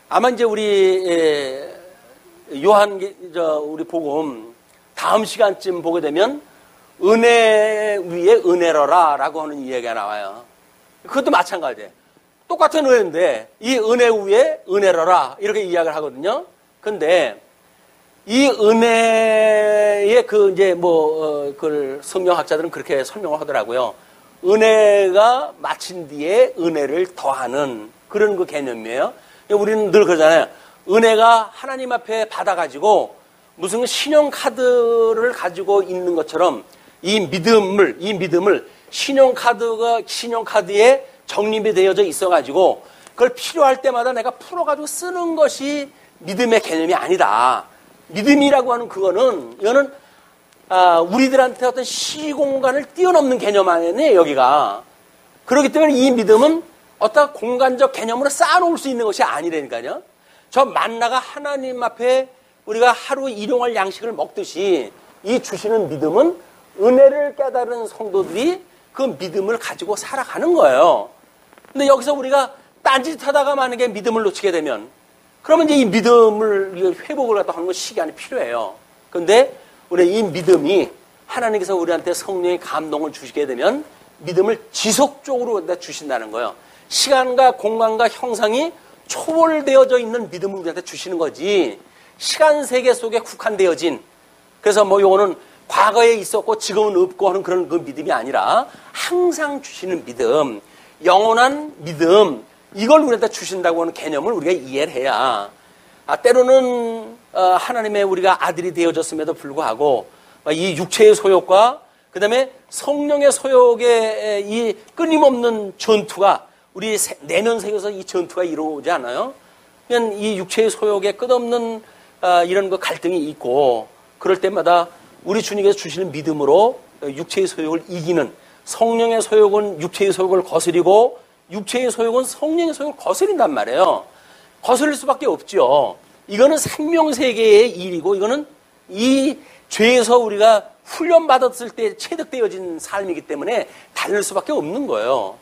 아마 이제 우리 우리 복음 다음 시간쯤 보게 되면 은혜 위에 은혜로라 라고 하는 이야기가 나와요. 그것도 마찬가지예요. 똑같은 은혜인데 이 은혜 위에 은혜로라 이렇게 이야기를 하거든요. 근데 이 은혜의 그걸 성경학자들은 그렇게 설명을 하더라고요. 은혜가 마친 뒤에 은혜를 더하는 그런 그 개념이에요. 우리는 늘 그러잖아요. 은혜가 하나님 앞에 받아가지고 무슨 신용카드를 가지고 있는 것처럼 이 믿음을 신용카드에 적립이 되어져 있어가지고 그걸 필요할 때마다 내가 풀어가지고 쓰는 것이 믿음의 개념이 아니다. 믿음이라고 하는 이거는 우리들한테 어떤 시공간을 뛰어넘는 개념 아니에요, 여기가. 그렇기 때문에 이 믿음은 어떤 공간적 개념으로 쌓아놓을 수 있는 것이 아니라니까요. 저 만나가 하나님 앞에 우리가 하루 일용할 양식을 먹듯이 이 주시는 믿음은 은혜를 깨달은 성도들이 그 믿음을 가지고 살아가는 거예요. 근데 여기서 우리가 딴짓하다가 만약에 믿음을 놓치게 되면 그러면 이제 이 믿음을 회복을 갖다 하는 건 시간이 필요해요. 그런데 우리 이 믿음이 하나님께서 우리한테 성령의 감동을 주시게 되면 믿음을 지속적으로 주신다는 거예요. 시간과 공간과 형상이 초월되어져 있는 믿음을 우리한테 주시는 거지. 시간 세계 속에 국한되어진 그래서 요거는 과거에 있었고 지금은 없고 하는 그런 그 믿음이 아니라 항상 주시는 믿음, 영원한 믿음 이걸 우리한테 주신다고 하는 개념을 우리가 이해를 해야 때로는 하나님의 우리가 아들이 되어졌음에도 불구하고 이 육체의 소욕과 그 다음에 성령의 소욕의 이 끊임없는 전투가 우리 내면 세계에서 이 전투가 이루어오지 않아요? 그냥 이 육체의 소욕에 끝없는 이런 그 갈등이 있고 그럴 때마다 우리 주님께서 주시는 믿음으로 육체의 소욕을 이기는 성령의 소욕은 육체의 소욕을 거스리고 육체의 소욕은 성령의 소욕을 거스린단 말이에요. 거스릴 수밖에 없죠. 이거는 생명세계의 일이고 이거는 이 죄에서 우리가 훈련받았을 때 체득되어진 삶이기 때문에 다를 수밖에 없는 거예요.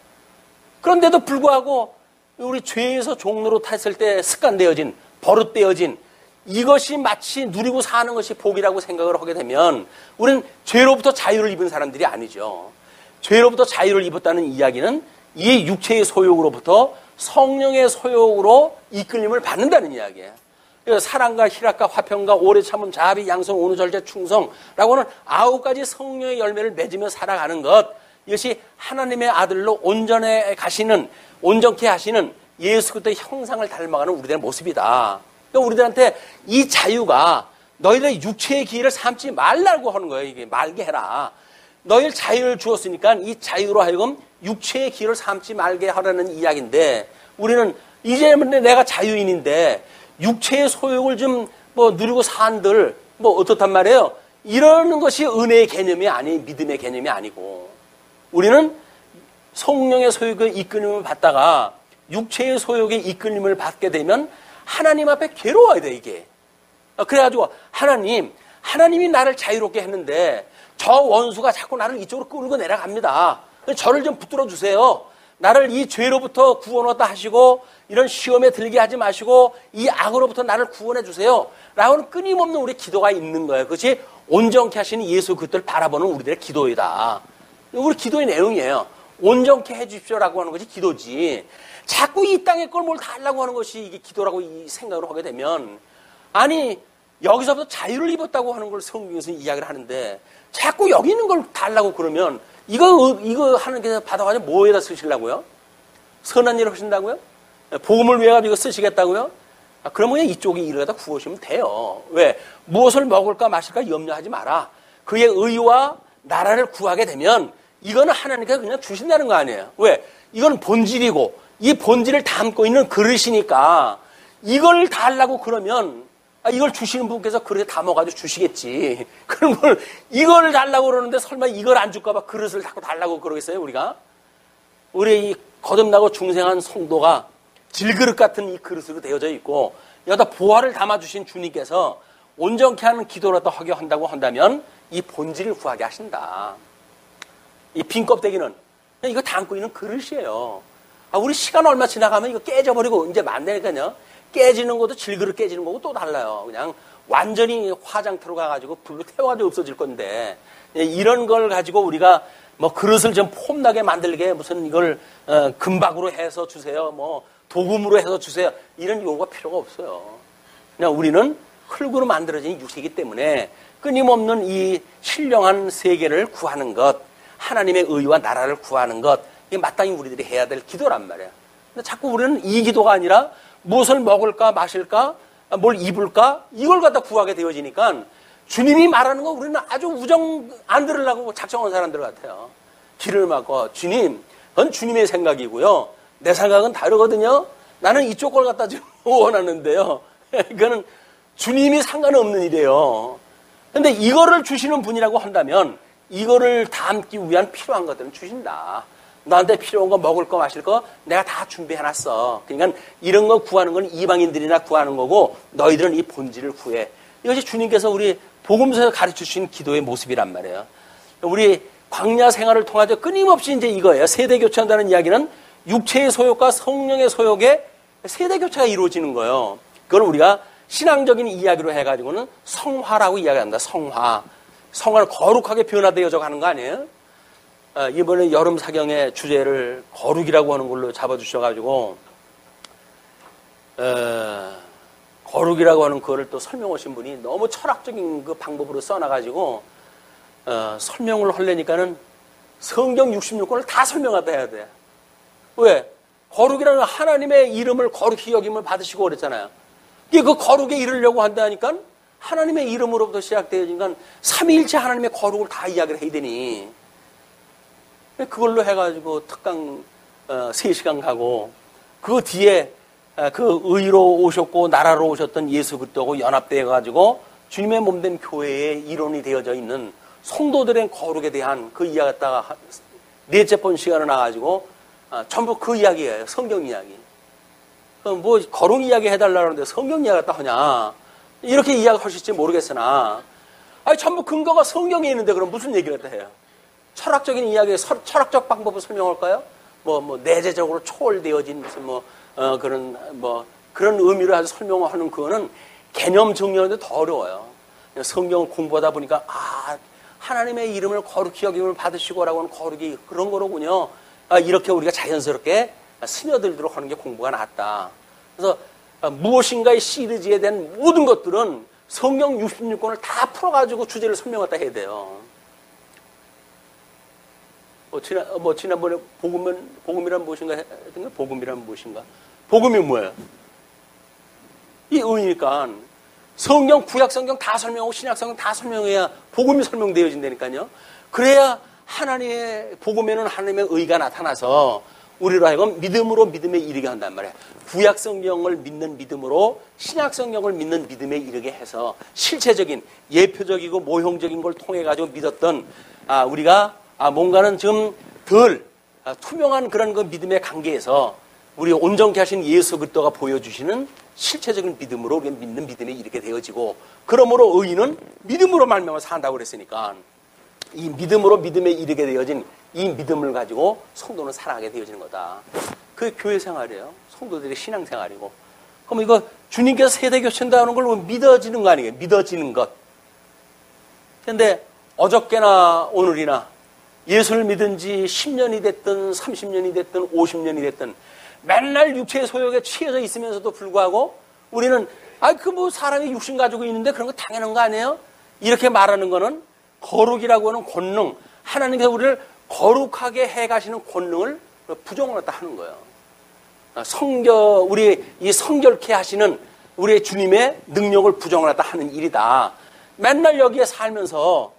그런데도 불구하고 우리 죄에서 종로로 탔을 때 습관되어진 버릇되어진 이것이 마치 누리고 사는 것이 복이라고 생각을 하게 되면 우리는 죄로부터 자유를 입은 사람들이 아니죠. 죄로부터 자유를 입었다는 이야기는 이 육체의 소욕으로부터 성령의 소욕으로 이끌림을 받는다는 이야기예요. 그래서 사랑과 희락과 화평과 오래 참음 자비 양성 온유 절제 충성라고 하는 9가지 성령의 열매를 맺으며 살아가는 것 이것이 하나님의 아들로 온전케 하시는 예수 그리스도의 형상을 닮아가는 우리들의 모습이다. 그러니까 우리들한테 이 자유가 너희들의 육체의 기회를 삼지 말라고 하는 거예요. 이게 말게 해라. 너희를 자유를 주었으니까 이 자유로 하여금 육체의 기를 삼지 말게 하라는 이야기인데, 우리는 이제는 내가 자유인인데 육체의 소욕을 좀 뭐 누리고 산들 뭐 어떻단 말이에요? 이러는 것이 은혜의 개념이 아니, 믿음의 개념이 아니고, 우리는 성령의 소욕의 이끌림을 받다가 육체의 소욕의 이끌림을 받게 되면 하나님 앞에 괴로워야 돼, 이게. 그래가지고 하나님이 나를 자유롭게 했는데 저 원수가 자꾸 나를 이쪽으로 끌고 내려갑니다. 저를 좀 붙들어 주세요. 나를 이 죄로부터 구원하다 하시고 이런 시험에 들게 하지 마시고 이 악으로부터 나를 구원해 주세요. 라고는 끊임없는 우리 기도가 있는 거예요. 그것이 온전케 하시는 예수 그리스도를 바라보는 우리들의 기도이다. 우리 기도의 내용이에요. 온전케 해 주십시오라고 하는 것이 기도지. 자꾸 이 땅의 걸 뭘 달라고 하는 것이 이게 기도라고 이 생각을 하게 되면, 아니 여기서부터 자유를 입었다고 하는 걸 성경에서 이야기를 하는데 자꾸 여기 있는 걸 달라고 그러면 이거 하는 게 받아가지고 뭐에다 쓰시려고요? 선한 일을 하신다고요? 복음을 위해 가지고 쓰시겠다고요? 그러면 그냥 이쪽에 일을 갖다 구하시면 돼요. 왜? 무엇을 먹을까 마실까 염려하지 마라. 그의 의와 나라를 구하게 되면 이거는 하나님께서 그냥 주신다는 거 아니에요. 왜? 이건 본질이고 이 본질을 담고 있는 그릇이니까 이걸 달라고 그러면 이걸 주시는 분께서 그릇에 담아가지고 주시겠지. 그런 걸 이걸 달라고 그러는데 설마 이걸 안 줄까봐 그릇을 자꾸 달라고 그러겠어요, 우리가? 우리 이 거듭나고 중생한 성도가 질그릇 같은 이 그릇으로 되어져 있고 여기다 보화를 담아주신 주님께서 온전케 하는 기도라도 하게 한다고 한다면 이 본질을 구하게 하신다. 이 빈 껍데기는 이거 담고 있는 그릇이에요. 우리 시간 얼마 지나가면 이거 깨져버리고 이제 만나니까요. 깨지는 것도 질그릇 깨지는 거고 또 달라요. 그냥 완전히 화장터로 가가지고 불로 태워가지고 없어질 건데, 이런 걸 가지고 우리가 뭐 그릇을 좀 폼나게 만들게 무슨 이걸 금박으로 해서 주세요, 뭐 도금으로 해서 주세요, 이런 요구가 필요가 없어요. 그냥 우리는 흙으로 만들어진 육체이기 때문에 끊임없는 이 신령한 세계를 구하는 것, 하나님의 의와 나라를 구하는 것, 이게 마땅히 우리들이 해야 될 기도란 말이에요. 근데 자꾸 우리는 이 기도가 아니라 무엇을 먹을까 마실까 뭘 입을까 이걸 갖다 구하게 되어지니까 주님이 말하는 거 우리는 아주 우정 안 들으려고 작정한 사람들 같아요. 길을 막고 주님, 그건 주님의 생각이고요. 내 생각은 다르거든요. 나는 이쪽 걸 갖다 좀 원하는데요. 이거는 주님이 상관없는 일이에요. 근데 이거를 주시는 분이라고 한다면 이거를 담기 위한 필요한 것들은 주신다. 너한테 필요한 거 먹을 거 마실 거 내가 다 준비해놨어. 그러니까 이런 거 구하는 건 이방인들이나 구하는 거고 너희들은 이 본질을 구해. 이것이 주님께서 우리 복음서에서 가르쳐주신 기도의 모습이란 말이에요. 우리 광야 생활을 통하여 끊임없이 이제 이거예요. 세대 교체한다는 이야기는 육체의 소욕과 성령의 소욕의 세대 교체가 이루어지는 거예요. 그걸 우리가 신앙적인 이야기로 해가지고는 성화라고 이야기한다. 성화. 성화는 거룩하게 변화되어져 가는 거 아니에요? 이번에 여름 사경의 주제를 거룩이라고 하는 걸로 잡아주셔가지고 거룩이라고 하는 그거를 또 설명하신 분이 너무 철학적인 그 방법으로 써놔가지고 설명을 하려니까는 성경 66권을 다 설명하다 해야 돼. 왜? 거룩이라는 하나님의 이름을 거룩히 여김을 받으시고 그랬잖아요. 이게 그 거룩에 이르려고 한다니까 하나님의 이름으로부터 시작되어지니까 삼위일체 하나님의 거룩을 다 이야기를 해야 되니 그걸로 해가지고 특강 3시간 가고 그 뒤에 그 의로 오셨고 나라로 오셨던 예수 그리스도하고 연합되어가지고 주님의 몸된 교회의 이론이 되어져 있는 성도들의 거룩에 대한 그 이야기 갖다가 넷째 번 시간을 나가지고 전부 그 이야기예요. 성경 이야기. 뭐 거룩 이야기 해달라고 하는데 성경 이야기 갖다 하냐 이렇게 이야기하실지 모르겠으나 전부 근거가 성경에 있는데 그럼 무슨 얘기를 갖다 해요? 철학적인 이야기, 철학적 방법을 설명할까요? 뭐 내재적으로 초월되어진 무슨 그런 의미로 아주 설명하는 그거는 개념 정리하는데 더 어려워요. 성경을 공부하다 보니까 하나님의 이름을 거룩히 여김을 받으시고라고 하는 거룩이 그런 거로군요. 이렇게 우리가 자연스럽게 스며들도록 하는 게 공부가 낫다. 그래서 무엇인가의 시리즈에 대한 모든 것들은 성경 66권을 다 풀어가지고 주제를 설명했다 해야 돼요. 지난번에 복음이란 무엇인가 했던가? 복음이란 무엇인가? 복음이 뭐예요? 이 의니까 성경, 구약 성경 다 설명하고 신약 성경 다 설명해야 복음이 설명되어진다니까요. 그래야 하나님의 복음에는 하나님의 의가 나타나서 우리로 하여금 믿음으로 믿음에 이르게 한단 말이에요. 구약 성경을 믿는 믿음으로 신약 성경을 믿는 믿음에 이르게 해서 실체적인 예표적이고 모형적인 걸 통해 가지고 믿었던 우리가 뭔가는 좀 덜 투명한 그런 그 믿음의 관계에서 우리 온전케 하신 예수 그리스도가 보여주시는 실체적인 믿음으로 우리가 믿는 믿음에 이르게 되어지고, 그러므로 의인은 믿음으로 말미암아 산다고 그랬으니까 이 믿음으로 믿음에 이르게 되어진 이 믿음을 가지고 성도는 살아가게 되어지는 거다. 그게 교회 생활이에요. 성도들의 신앙 생활이고. 그럼 이거 주님께서 세대 교체한다는 걸 믿어지는 거 아니에요? 믿어지는 것. 그런데 어저께나 오늘이나 예수를 믿은 지 10년이 됐든 30년이 됐든 50년이 됐든 맨날 육체의 소욕에 취해져 있으면서도 불구하고 우리는 사람이 육신 가지고 있는데 그런 거 당연한 거 아니에요? 이렇게 말하는 거는 거룩이라고 하는 권능, 하나님께서 우리를 거룩하게 해가시는 권능을 부정하다 하는 거예요. 우리 이 성결케 하시는 우리의 주님의 능력을 부정하다 하는 일이다. 맨날 여기에 살면서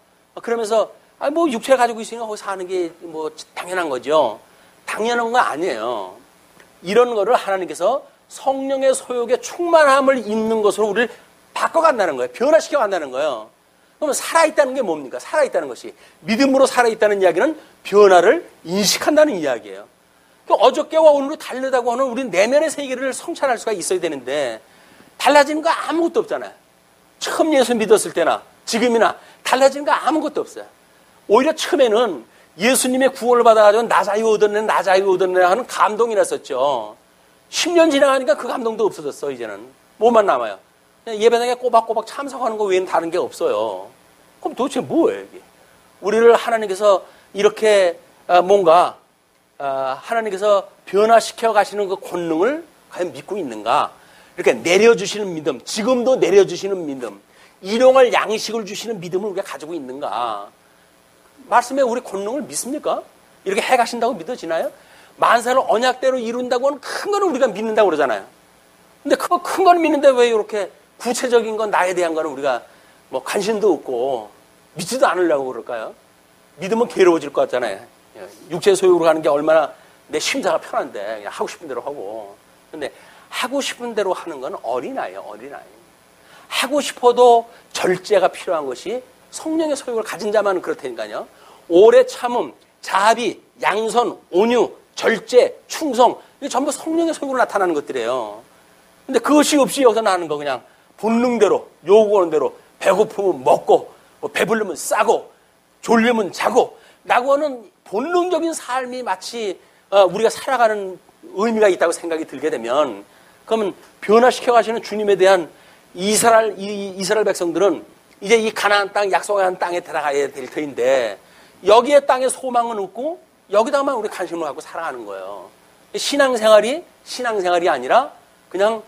그러면서 육체 가지고 있으니까 거기 사는 게 당연한 거죠. 당연한 거 아니에요. 이런 거를 하나님께서 성령의 소욕에 충만함을 있는 것으로 우리를 바꿔간다는 거예요. 변화시켜 간다는 거예요. 그러면 살아있다는 게 뭡니까? 살아있다는 것이. 믿음으로 살아있다는 이야기는 변화를 인식한다는 이야기예요. 어저께와 오늘이 다르다고 하는 우리 내면의 세계를 성찰할 수가 있어야 되는데 달라지는 거 아무것도 없잖아요. 처음 예수 믿었을 때나 지금이나 달라지는 거 아무것도 없어요. 오히려 처음에는 예수님의 구원을 받아가지고 나 자유 얻었네 하는 감동이 났었죠. 10년 지나가니까 그 감동도 없어졌어. 이제는 뭐만 남아요? 예배당에 꼬박꼬박 참석하는 거 외에는 다른 게 없어요. 그럼 도대체 뭐예요 이게? 우리를 하나님께서 이렇게 뭔가 하나님께서 변화시켜 가시는 그 권능을 과연 믿고 있는가? 이렇게 내려주시는 믿음, 지금도 내려주시는 믿음, 일용할 양식을 주시는 믿음을 우리가 가지고 있는가? 말씀에 우리 권능을 믿습니까? 이렇게 해가신다고 믿어지나요? 만사를 언약대로 이룬다고 하는 큰 거는 우리가 믿는다고 그러잖아요. 근데 그거 큰 건 믿는데 왜 이렇게 구체적인 건 나에 대한 거는 우리가 관심도 없고 믿지도 않으려고 그럴까요? 믿으면 괴로워질 것 같잖아요. 육체 소유로 가는 게 얼마나 내 심사가 편한데 그냥 하고 싶은 대로 하고. 근데 하고 싶은 대로 하는 건 어린아이예요. 어린아이. 하고 싶어도 절제가 필요한 것이 성령의 소욕을 가진 자만은 그렇다니까요. 오래 참음, 자비, 양선, 온유, 절제, 충성, 이게 전부 성령의 소욕으로 나타나는 것들이에요. 근데 그것이 없이 여기서 나는 거 그냥 본능대로, 요구하는 대로 배고프면 먹고, 배부르면 싸고, 졸리면 자고, 라고 하는 본능적인 삶이 마치 우리가 살아가는 의미가 있다고 생각이 들게 되면, 그러면 변화시켜 가시는 주님에 대한 이스라엘 백성들은 이제 이 가나안 땅, 약속한 땅에 들어가야 될 터인데 여기에 땅에 소망은 없고 여기다만 우리 관심을 갖고 살아가는 거예요. 신앙생활이 아니라 그냥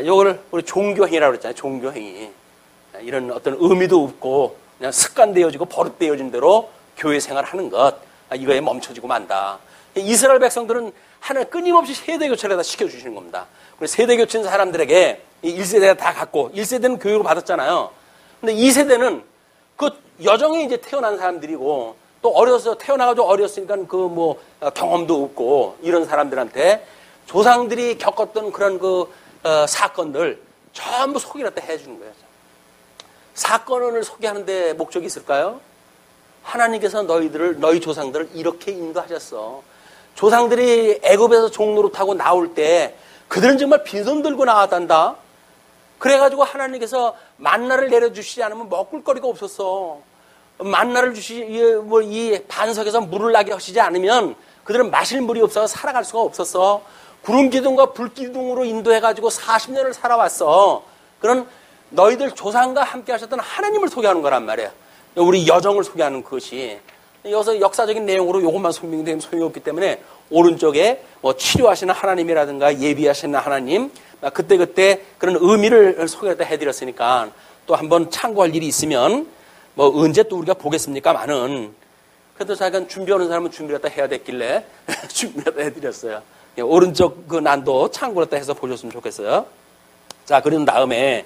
이거를 우리 종교행위라고 그랬잖아요. 종교행위. 이런 어떤 의미도 없고 그냥 습관되어지고 버릇되어진 대로 교회 생활하는 것, 이거에 멈춰지고 만다. 이스라엘 백성들은 하나님 끊임없이 세대교체를 다 시켜주시는 겁니다. 세대교체인 사람들에게 1세대가 다 갖고 1세대는 교육을 받았잖아요. 근데 2세대는 그 여정에 이제 태어난 사람들이고 또 태어나가지고 어렸으니까 경험도 없고 이런 사람들한테 조상들이 겪었던 그런 사건들 전부 소개를 다 해주는 거예요. 사건을 소개하는데 목적이 있을까요? 하나님께서 너희 조상들을 이렇게 인도하셨어. 조상들이 애굽에서 종노릇하고 나올 때 그들은 정말 빈손 들고 나왔단다. 그래가지고 하나님께서 만나를 내려주시지 않으면 먹을 거리가 없었어. 만나를 이 반석에서 물을 나게 하시지 않으면 그들은 마실 물이 없어서 살아갈 수가 없었어. 구름 기둥과 불 기둥으로 인도해가지고 40년을 살아왔어. 그런 너희들 조상과 함께 하셨던 하나님을 소개하는 거란 말이야. 우리 여정을 소개하는 것이. 여기서 역사적인 내용으로 이것만 설명되면 소용이 없기 때문에 오른쪽에 치료하시는 하나님이라든가 예비하시는 하나님, 그때 그런 의미를 소개를 해드렸으니까 또 한번 참고할 일이 있으면 언제 또 우리가 보겠습니까만은 그래도 자기가 준비하는 사람은 준비를 다 해야 됐길래 준비를 다 해드렸어요. 오른쪽 그 난도 참고를 다 해서 보셨으면 좋겠어요. 자, 그런 다음에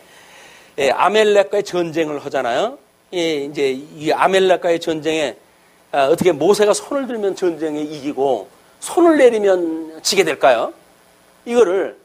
아멜렉과의 전쟁을 하잖아요. 이제 이 아멜렉과의 전쟁에 어떻게 모세가 손을 들면 전쟁에 이기고 손을 내리면 지게 될까요? 이거를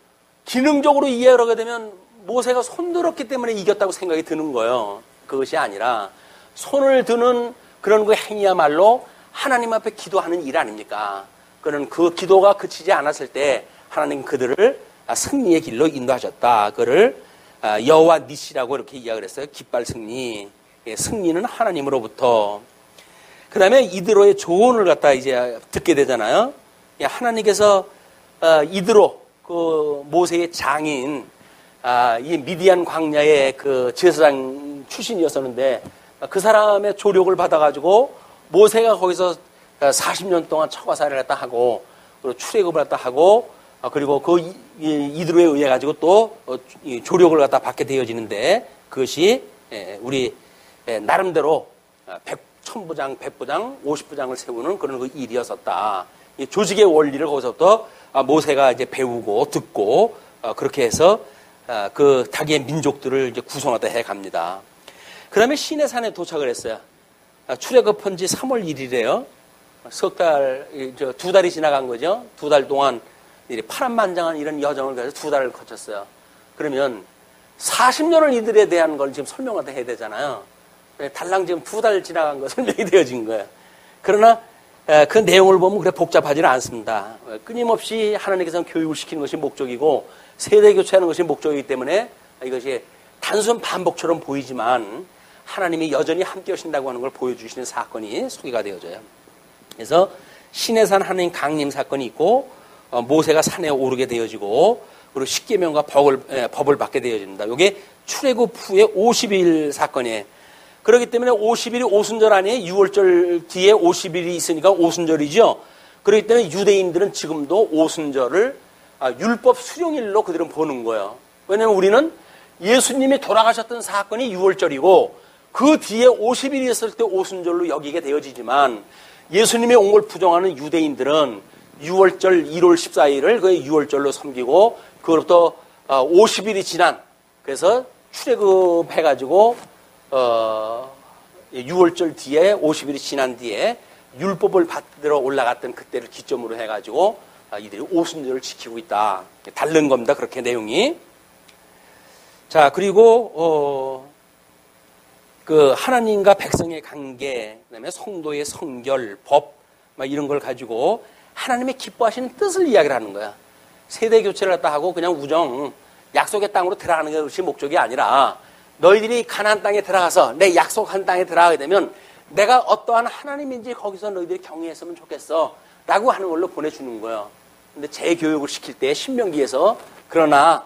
기능적으로 이해를 하게 되면 모세가 손 들었기 때문에 이겼다고 생각이 드는 거예요. 그것이 아니라 손을 드는 그런 그 행위야말로 하나님 앞에 기도하는 일 아닙니까? 그는 그 기도가 그치지 않았을 때 하나님 그들을 승리의 길로 인도하셨다. 그를 여호와 니시라고 이렇게 이야기를 했어요. 깃발 승리. 승리는 하나님으로부터. 그 다음에 이드로의 조언을 갖다 이제 듣게 되잖아요. 하나님께서 이드로, 그 모세의 장인, 이 미디안 광야의 그 제사장 출신이었었는데 그 사람의 조력을 받아가지고 모세가 거기서 40년 동안 처가살이를 했다 하고 그리고 출애굽을 했다 하고 그리고 그 이드로에 의해 가지고 또 조력을 갖다 받게 되어지는데 그것이 우리 나름대로 1000부장, 100부장, 50부장을 세우는 그런 그 일이었었다. 조직의 원리를 거기서부터 모세가 이제 배우고 듣고 그렇게 해서 그 자기의 민족들을 이제 구성하다 해 갑니다. 그 다음에 시내산에 도착을 했어요. 출애굽한 지 3월 1일이에요. 두 달이 지나간 거죠. 2달 동안 파란만장한 이런 여정을 가서 2달을 거쳤어요. 그러면 40년을 이들에 대한 걸 지금 설명하다 해야 되잖아요. 달랑 지금 2달 지나간 거 설명이 되어진 거예요. 그러나 그 내용을 보면 그래 복잡하지는 않습니다. 끊임없이 하나님께서는 교육을 시키는 것이 목적이고 세대 교체하는 것이 목적이기 때문에 이것이 단순 반복처럼 보이지만 하나님이 여전히 함께 하신다고 하는 걸 보여주시는 사건이 소개가 되어져요. 그래서 시내산 하나님 강림 사건이 있고 모세가 산에 오르게 되어지고 그리고 십계명과 법을 받게 되어집니다. 이게 출애굽 후에 50일 사건이에요. 그렇기 때문에 50일이 오순절 아니에요. 6월절 뒤에 50일이 있으니까 오순절이죠. 그렇기 때문에 유대인들은 지금도 오순절을 율법 수령일로 그들은 보는 거예요. 왜냐하면 우리는 예수님이 돌아가셨던 사건이 6월절이고 그 뒤에 50일이 있을 때 오순절로 여기게 되어지지만 예수님의 온 걸 부정하는 유대인들은 6월절 1월 14일을 그 6월절로 섬기고 그로부터 50일이 지난 그래서 출애굽해가지고 6월절 뒤에 50일이 지난 뒤에 율법을 받들어 올라갔던 그때를 기점으로 해가지고 이들이 오순절을 지키고 있다. 다른 겁니다. 그렇게 내용이. 자, 그리고 그 하나님과 백성의 관계, 그다음에 성도의 성결, 법, 막 이런 걸 가지고 하나님의 기뻐하시는 뜻을 이야기를 하는 거야. 세대 교체를 갖다 하고 그냥 우정, 약속의 땅으로 들어가는 것이 목적이 아니라 너희들이 가나안 땅에 들어가서 내 약속한 땅에 들어가게 되면 내가 어떠한 하나님인지 거기서 너희들이 경외했으면 좋겠어 라고 하는 걸로 보내주는 거예요. 근데 재교육을 시킬 때 신명기에서 그러나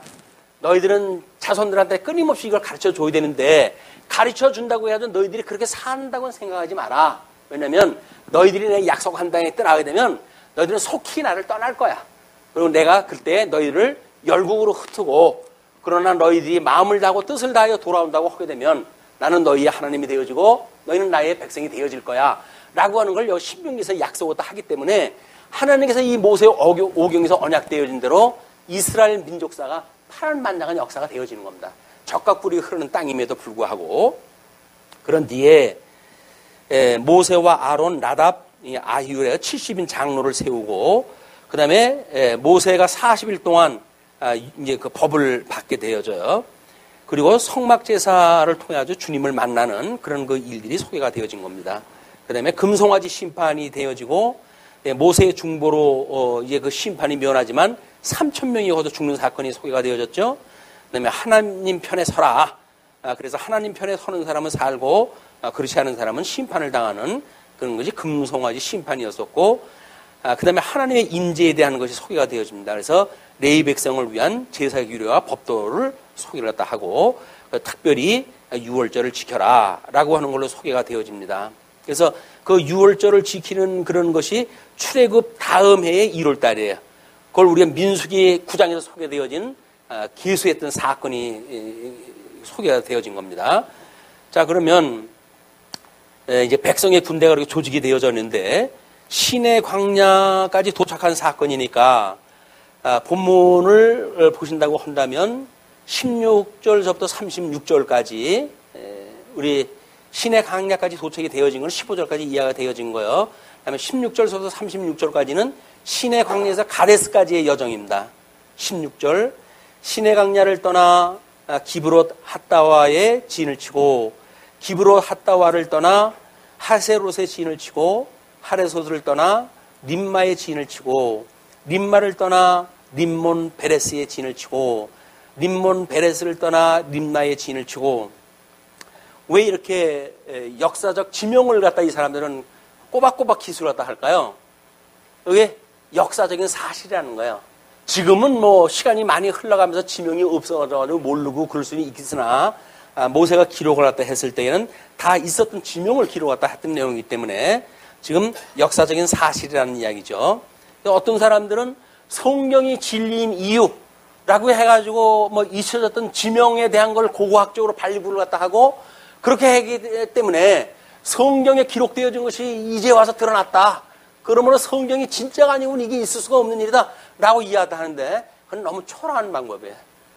너희들은 자손들한테 끊임없이 이걸 가르쳐 줘야 되는데 가르쳐 준다고 해도 너희들이 그렇게 산다고는 생각하지 마라. 왜냐면 너희들이 내 약속한 땅에 들어가게 되면 너희들은 속히 나를 떠날 거야. 그리고 내가 그때 너희를 열국으로 흩트고 그러나 너희들이 마음을 다하고 뜻을 다하여 돌아온다고 하게 되면 나는 너희의 하나님이 되어지고 너희는 나의 백성이 되어질 거야 라고 하는 걸 여기 신명기에서 약속을 하기 때문에 하나님께서 이 모세 오경에서 언약되어진 대로 이스라엘 민족사가 파란만장한 역사가 되어지는 겁니다. 적과 꿀이 흐르는 땅임에도 불구하고 그런 뒤에 모세와 아론, 나답, 아히우의 70인 장로를 세우고 그 다음에 모세가 40일 동안 이제 그 법을 받게 되어져요. 그리고 성막 제사를 통해 아주 주님을 만나는 그런 그 일들이 소개가 되어진 겁니다. 그 다음에 금송아지 심판이 되어지고 모세의 중보로 이제 그 심판이 면하지만 3,000명이 거기서 죽는 사건이 소개가 되어졌죠. 그 다음에 하나님 편에 서라. 그래서 하나님 편에 서는 사람은 살고 그렇지 않은 사람은 심판을 당하는 그런 것이 금송아지 심판이었었고 그 다음에 하나님의 인재에 대한 것이 소개가 되어집니다. 그래서 레위 백성을 위한 제사 규례와 법도를 소개를 했다 하고 특별히 6월절을 지켜라 라고 하는 걸로 소개가 되어집니다. 그래서 그 6월절을 지키는 그런 것이 출애굽 다음 해의 1월 달이에요. 그걸 우리가 민수기 9장에서 소개되어진 기수했던 사건이 소개가 되어진 겁니다. 자, 그러면 이제 백성의 군대가 그렇게 조직이 되어졌는데 시내 광야까지 도착한 사건이니까 본문을 보신다고 한다면 16절부터 36절까지 우리 신의 강야까지 도착이 되어진 건 15절까지 이해가 되어진 거예요. 그다음에 16절부터 36절까지는 신의 광야에서 가데스까지의 여정입니다. 16절 신의 강야를 떠나 기브롯 핫다와의 진을 치고 기브롯 핫다와를 떠나 하세롯의 진을 치고 하레솥을 떠나 림마의 진을 치고 림마를 떠나 림몬 베레스의 진을 치고 림몬 베레스를 떠나 림나의 진을 치고. 왜 이렇게 역사적 지명을 갖다 이 사람들은 꼬박꼬박 기술을 갖다 할까요? 이게 역사적인 사실이라는 거예요. 지금은 뭐 시간이 많이 흘러가면서 지명이 없어가지고 모르고 그럴 수는 있겠으나 모세가 기록을 갖다 했을 때에는 다 있었던 지명을 기록 갖다 했던 내용이기 때문에 지금 역사적인 사실이라는 이야기죠. 어떤 사람들은 성경이 진리인 이유라고 해가지고 뭐 잊혀졌던 지명에 대한 걸 고고학적으로 발굴을 갖다 하고 그렇게 하기 때문에 성경에 기록되어진 것이 이제 와서 드러났다. 그러므로 성경이 진짜가 아니고는 이게 있을 수가 없는 일이다 라고 이야기하는데 그건 너무 초라한 방법이에요.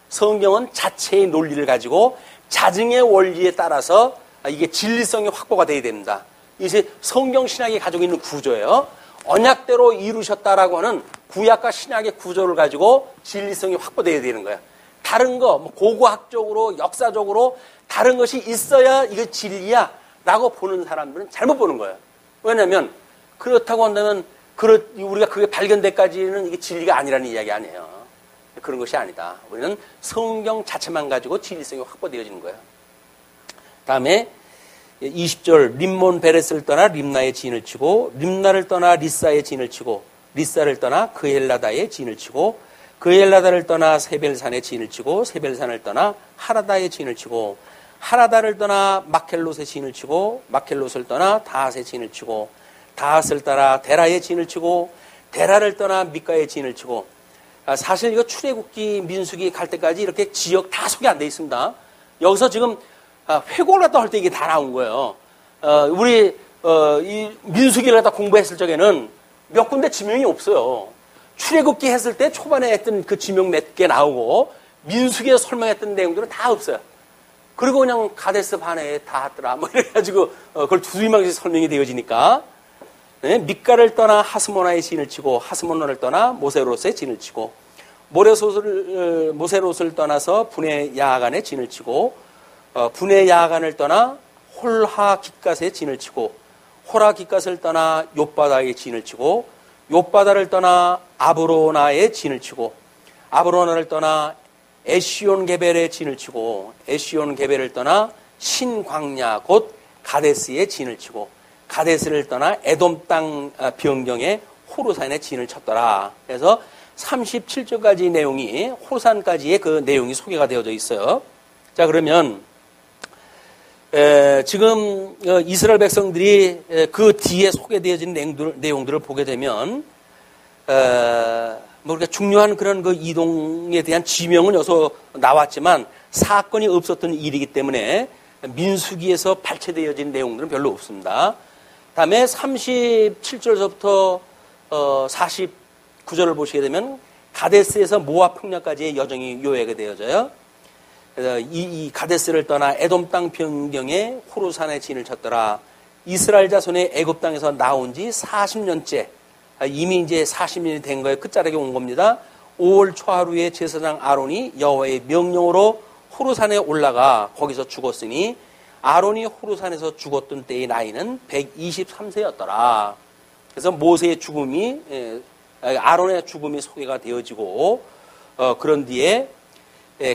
성경은 자체의 논리를 가지고 자증의 원리에 따라서 이게 진리성이 확보가 돼야 됩니다. 이제 성경 신학이 가지고 있는 구조예요. 언약대로 이루셨다라고 하는 구약과 신약의 구조를 가지고 진리성이 확보돼야 되는 거예요. 다른 거, 뭐 고고학적으로, 역사적으로 다른 것이 있어야 이거 진리야 라고 보는 사람들은 잘못 보는 거예요. 왜냐하면 그렇다고 한다면 우리가 그게 발견되기까지는 이게 진리가 아니라는 이야기 아니에요. 그런 것이 아니다. 우리는 성경 자체만 가지고 진리성이 확보되어지는 거예요. 다음에 20절 림몬 베레스를 떠나 림나의 진을 치고 림나를 떠나 리사의 진을 치고 리사를 떠나 그헬라다의 진을 치고 그헬라다를 떠나 세벨산의 진을 치고 세벨산을 떠나 하라다의 진을 치고 하라다를 떠나 마켈롯의 진을 치고 마켈롯을 떠나 다핫의 진을 치고 다핫을 따라 데라의 진을 치고 데라를 떠나 미가의 진을 치고. 사실 이거 출애굽기 민수기 갈 때까지 이렇게 지역 다 소개 안 돼 있습니다. 여기서 지금 회고를 갖다 할 때 이게 다 나온 거예요. 우리 이 민수기를 갖다 공부했을 적에는 몇 군데 지명이 없어요. 출애굽기 했을 때 초반에 했던 그 지명 몇 개 나오고 민수기에 설명했던 내용들은 다 없어요. 그리고 그냥 가데스 바네에 다 하더라 뭐 이래가지고 그걸 두루마기씩 설명이 되어지니까. 네, 미가를 떠나 하스모나의 진을 치고 하스모나를 떠나 모세롯의 진을 치고 모세롯을 떠나서 분의 야간의 진을 치고 분의 야간을 떠나 홀하 깃갓의 진을 치고 홀하 깃갓을 떠나 욥바다의 진을 치고 욥바다를 떠나 아브로나의 진을 치고 아브로나를 떠나 에시온 게벨의 진을 치고 에시온 게벨을 떠나 신광야 곧 가데스의 진을 치고 가데스를 떠나 에돔 땅 변경에 호르산의 진을 쳤더라. 그래서 37절까지 내용이 호산까지의 그 내용이 소개가 되어져 있어요. 자, 그러면 지금 이스라엘 백성들이 그 뒤에 소개되어진 내용들을 보게 되면 뭐 우리가 중요한 그런 그 이동에 대한 지명은 여기서 나왔지만 사건이 없었던 일이기 때문에 민수기에서 발췌되어진 내용들은 별로 없습니다. 다음에 37절서부터 49절을 보시게 되면 가데스에서 모압 평야까지의 여정이 요약이 되어져요. 그래서 이 가데스를 떠나 에돔 땅 변경에 호르산의 진을 쳤더라. 이스라엘 자손의 애굽 땅에서 나온 지 40년째, 이미 이제 40년이 된 거에 끝자락에 온 겁니다. 5월 초하루에 제사장 아론이 여호와의 명령으로 호르산에 올라가 거기서 죽었으니 아론이 호르산에서 죽었던 때의 나이는 123세였더라. 그래서 모세의 죽음이 아론의 죽음이 소개가 되어지고 그런 뒤에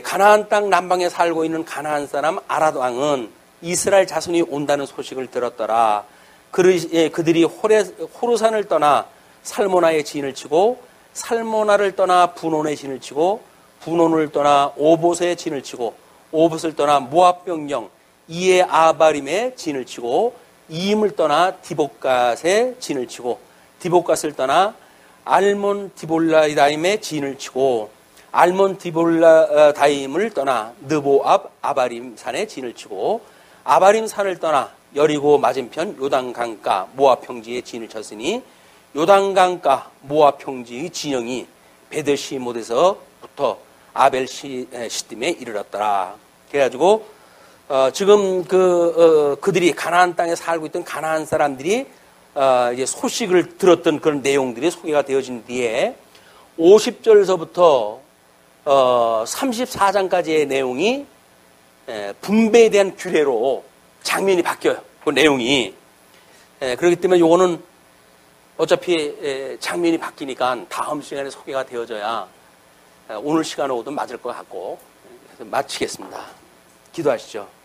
가나안 땅 남방에 살고 있는 가나안 사람 아랏 왕은 이스라엘 자손이 온다는 소식을 들었더라. 그들이 호르산을 떠나 살모나의 진을 치고 살모나를 떠나 분온의 진을 치고 분온을 떠나 오봇의 진을 치고 오봇을 떠나 모압 변경 이에 아바림의 진을 치고 이임을 떠나 디봇갓의 진을 치고 디봇갓을 떠나 알몬 디볼라다임의 진을 치고 알몬 디볼라다임을 떠나 느보압 아바림 산의 진을 치고 아바림 산을 떠나 여리고 맞은편 요단강가 모압 평지의 진을 쳤으니 요단강가 모압 평지의 진영이 베드시못에서부터 아벨 시딤에 이르렀더라. 그래가지고 지금 그들이 가나안 땅에 살고 있던 가나안 사람들이 이제 소식을 들었던 그런 내용들이 소개가 되어진 뒤에 50절서부터 34장까지의 내용이 분배에 대한 규례로 장면이 바뀌어요. 그 내용이. 그렇기 때문에 요거는 어차피 장면이 바뀌니까 다음 시간에 소개가 되어져야 오늘 시간으로도 맞을 것 같고 마치겠습니다. 기도하시죠.